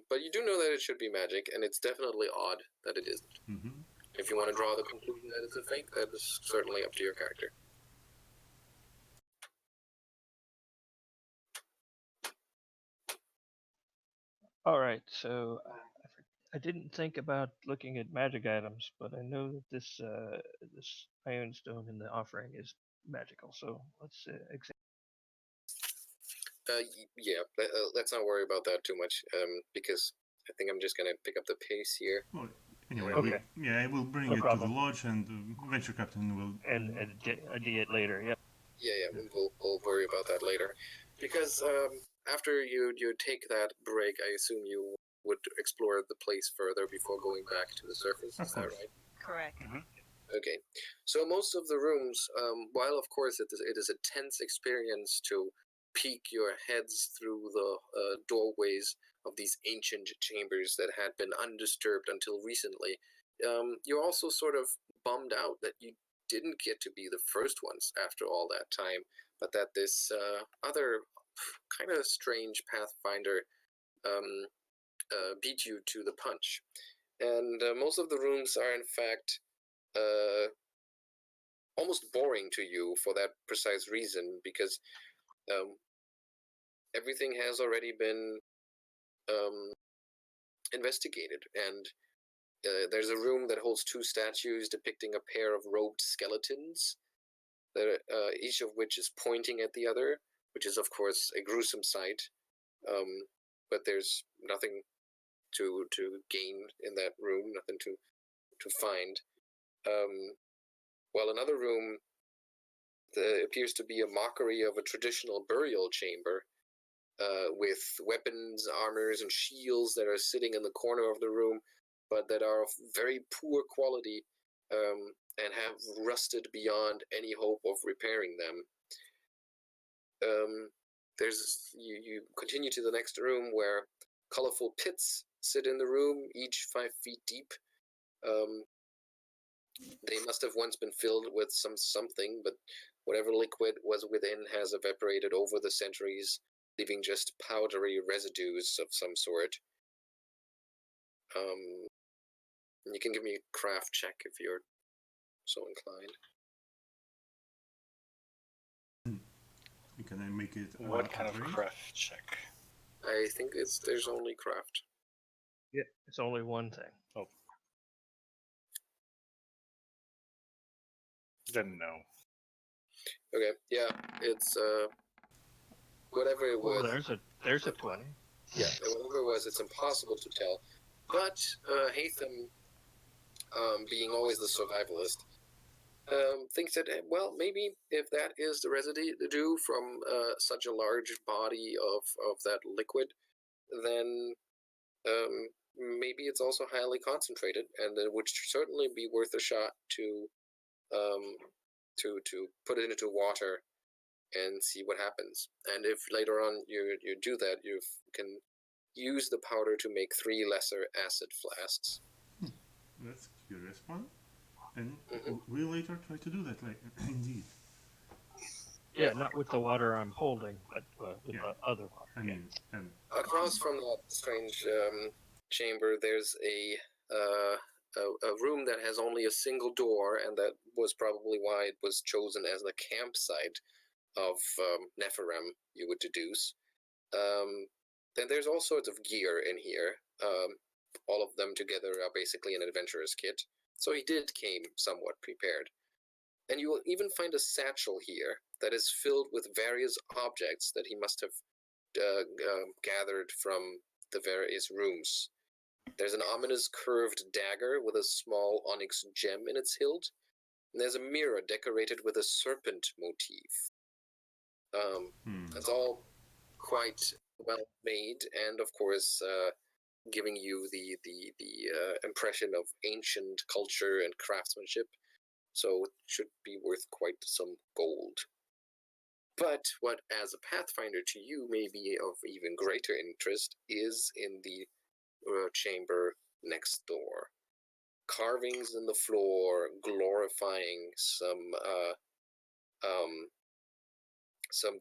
But you do know that it should be magic, and it's definitely odd that it isn't. Mm-hmm. If you want to draw the conclusion that it's a fake, that is certainly up to your character. All right, so I didn't think about looking at magic items, but I know that this iron stone in the offering is magical. So let's examine. Yeah, let's not worry about that too much, because I think I'm just gonna pick up the pace here. Well, anyway, Okay. I will bring No it problem. to the lodge, and the venture captain will. And ID it later. Yep. Yeah, we'll worry about that later, because after you take that break, I assume you would explore the place further before going back to the surface. Of Is that course. right? Correct. Okay, so most of the rooms, while of course it is a tense experience to peek your heads through the doorways of these ancient chambers that had been undisturbed until recently, you're also sort of bummed out that you didn't get to be the first ones after all that time, but that this other kind of strange Pathfinder beat you to the punch. And most of the rooms are in fact almost boring to you for that precise reason, because everything has already been investigated, and there's a room that holds two statues depicting a pair of robed skeletons, that each of which is pointing at the other, which is of course a gruesome sight, but there's nothing to gain in that room, nothing to find. While another room appears to be a mockery of a traditional burial chamber, with weapons, armors, and shields that are sitting in the corner of the room, but that are of very poor quality, and have rusted beyond any hope of repairing them. You continue to the next room, where colorful pits sit in the room, each 5 feet deep. They must have once been filled with something, but whatever liquid was within has evaporated over the centuries, leaving just powdery residues of some sort. You can give me a craft check if you're so inclined. Can I make it? What kind of at range? craft check? I think there's only craft. Yeah, it's only one thing. Oh. Then no. Okay, yeah, it's whatever it Well, was. there's a 20. Yeah, whatever it was, it's impossible to tell. But Haytham, being always the survivalist, thinks that, well, maybe if that is the residue from such a large body of that liquid, then maybe it's also highly concentrated, and it would certainly be worth a shot to put it into water and see what happens. And if later on you do that, you can use the powder to make 3 lesser acid flasks. That's a curious one. And we'll later try to do that, like, indeed. Yeah, not with the water I'm holding, but with Yeah. the other water. I mean, and Across from that strange chamber, there's a room that has only a single door, and that was probably why it was chosen as the campsite of Nephirim, you would deduce. Then there's all sorts of gear in here. All of them together are basically an adventurer's kit. So he came somewhat prepared. And you will even find a satchel here that is filled with various objects that he must have gathered from the various rooms. There's an ominous curved dagger with a small onyx gem in its hilt, and there's a mirror decorated with a serpent motif. It's all quite well made, and of course, giving you the impression of ancient culture and craftsmanship. So it should be worth quite some gold. But what, as a Pathfinder to you, may be of even greater interest is in the chamber next door. Carvings in the floor glorifying some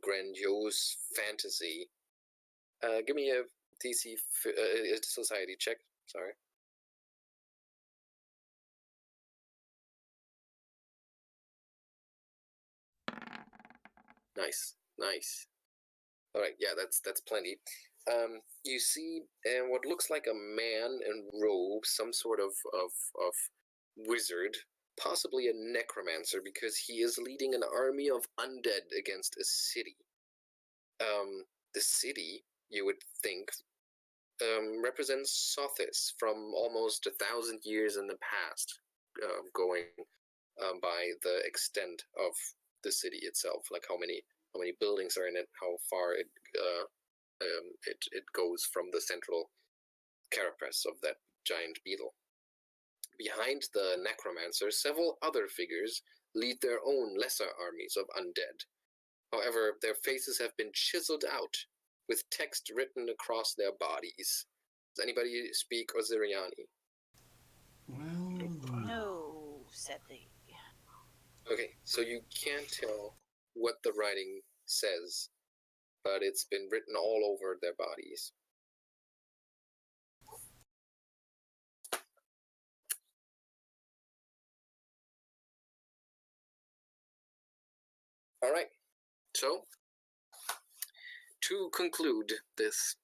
grandiose fantasy. Give me a DC society check. Sorry. Nice. All right, yeah, that's plenty. You see what looks like a man in robes, some sort of wizard, possibly a necromancer, because he is leading an army of undead against a city. The city, you would think, represents Sothis from almost 1,000 years in the past, going by the extent of the city itself, like how many buildings are in it, how far it goes from the central carapace of that giant beetle. Behind the necromancer, several other figures lead their own lesser armies of undead. However, their faces have been chiseled out, with text written across their bodies. Does anybody speak Osiriani? Well, No, said they. Okay, so you can't tell what the writing says, but it's been written all over their bodies. All right, so to conclude this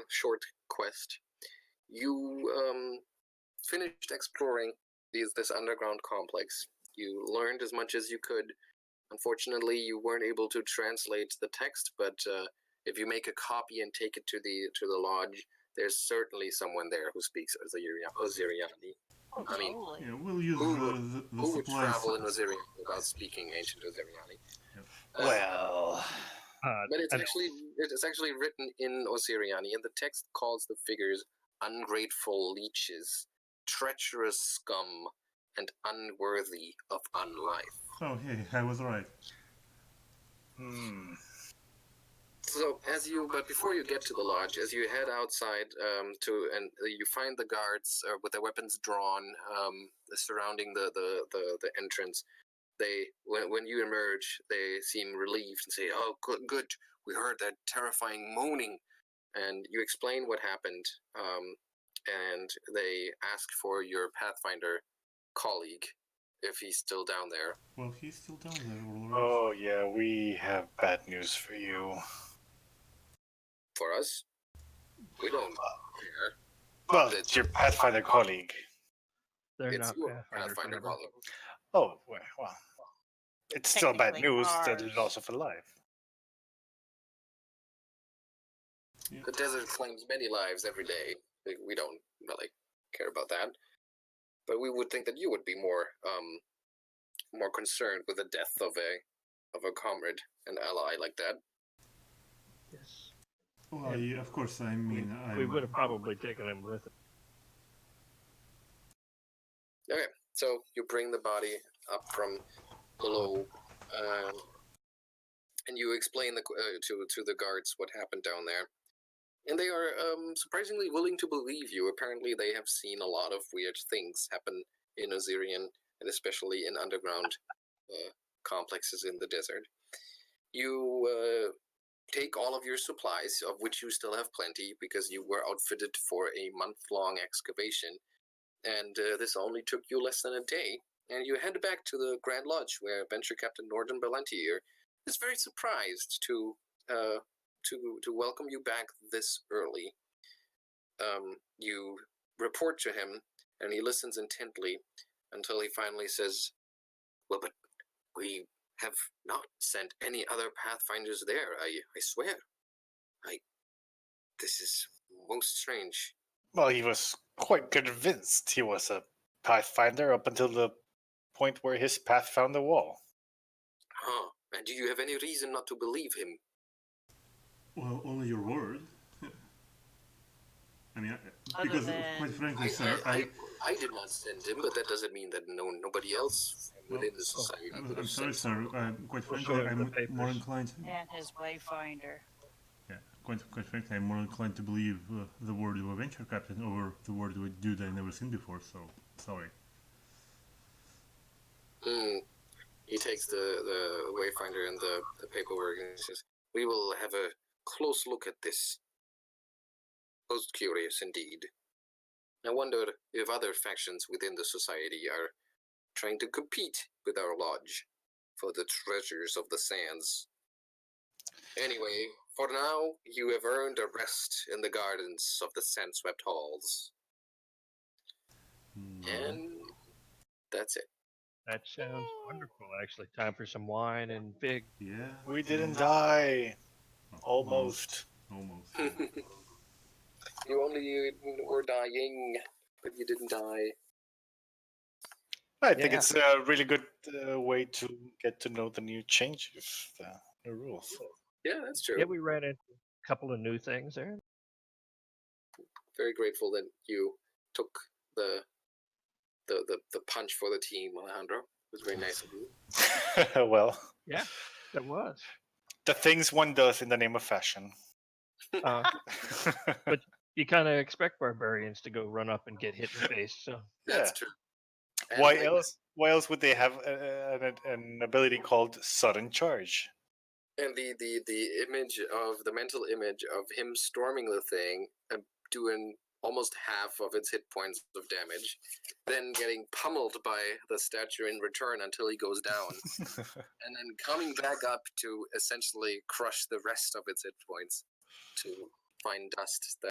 short quest, you finished exploring this underground complex. You learned as much as you could. Unfortunately, you weren't able to translate the text, but if you make a copy and take it to the lodge, there's certainly someone there who speaks Osiriani. Oh, I mean, totally. yeah, we'll use who the would supplies. travel in Osiriani without speaking ancient Osiriani? Well, But it's I know. actually written in Osiriani, and the text calls the figures ungrateful leeches, treacherous scum, and unworthy of unlife. Oh, hey, I was right. So but before you get to the lodge, as you head outside you find the guards with their weapons drawn, surrounding the entrance. When you emerge, they seem relieved and say, "Oh, good. We heard that terrifying moaning," and you explain what happened. And they ask for your Pathfinder colleague if he's still down there. Well, he's still down there, all right. oh yeah, we have bad news for you. For us, we don't care. Well, it's your Pathfinder colleague. They're It's not your Pathfinders, Pathfinder remember? colleague. Oh, well. It's still bad Technically news, the ours. loss of a life. The desert claims many lives every day. We don't really care about that, but we would think that you would be more concerned with the death of a comrade and ally like that. Yes. Well, yeah, of course, I mean, We would have probably taken him with us. Okay, so you bring the body up from below, and you explain to the guards what happened down there. And they are surprisingly willing to believe you. Apparently, they have seen a lot of weird things happen in Osirian, and especially in underground complexes in the desert. You take all of your supplies, of which you still have plenty, because you were outfitted for a month-long excavation, and this only took you less than a day. And you head back to the Grand Lodge, where Venture Captain Norden Belantier is very surprised to welcome you back this early. You report to him, and he listens intently until he finally says, "Well, but we have not sent any other Pathfinders there, I swear. This is most strange." Well, he was quite convinced he was a Pathfinder up until the point where his path found the wall. Huh. And do you have any reason not to believe him? Well, only your word. I mean, Other because than- quite frankly, sir, I did not send him, but that doesn't mean that nobody else within the society would I'm have sorry, sent sir. Quite We'll frankly, show him the I'm papers. more inclined. And his wayfinder. Yeah, quite frankly, I'm more inclined to believe the word of a venture captain over the word of a dude I've never seen before. So sorry. He takes the wayfinder and the paperwork and says, "We will have a close look at this. Most curious indeed. I wonder if other factions within the society are trying to compete with our lodge. for the treasures of the sands. Anyway, for now, you have earned a rest in the gardens of the sand-swept halls. And that's it. That sounds wonderful, actually. Time for some wine and big. Yeah. We didn't die. Almost. Almost. You only were dying, but you didn't die. I think Yeah. it's a really good way to get to know the new changes, the new rules. Yeah, that's true. Yeah, we ran into a couple of new things there. Very grateful that you took the punch for the team, Alejandro. It was very nice of you. Well, Yeah, that was. the things one does in the name of fashion. Uh, but you kind of expect barbarians to go run up and get hit in the face. So That's Yeah. true. And Why like, else? Why else would they have an ability called sudden charge? And the image of the mental image of him storming the thing and doing almost half of its hit points of damage, then getting pummeled by the statue in return until he goes down, and then coming back up to essentially crush the rest of its hit points to find dust that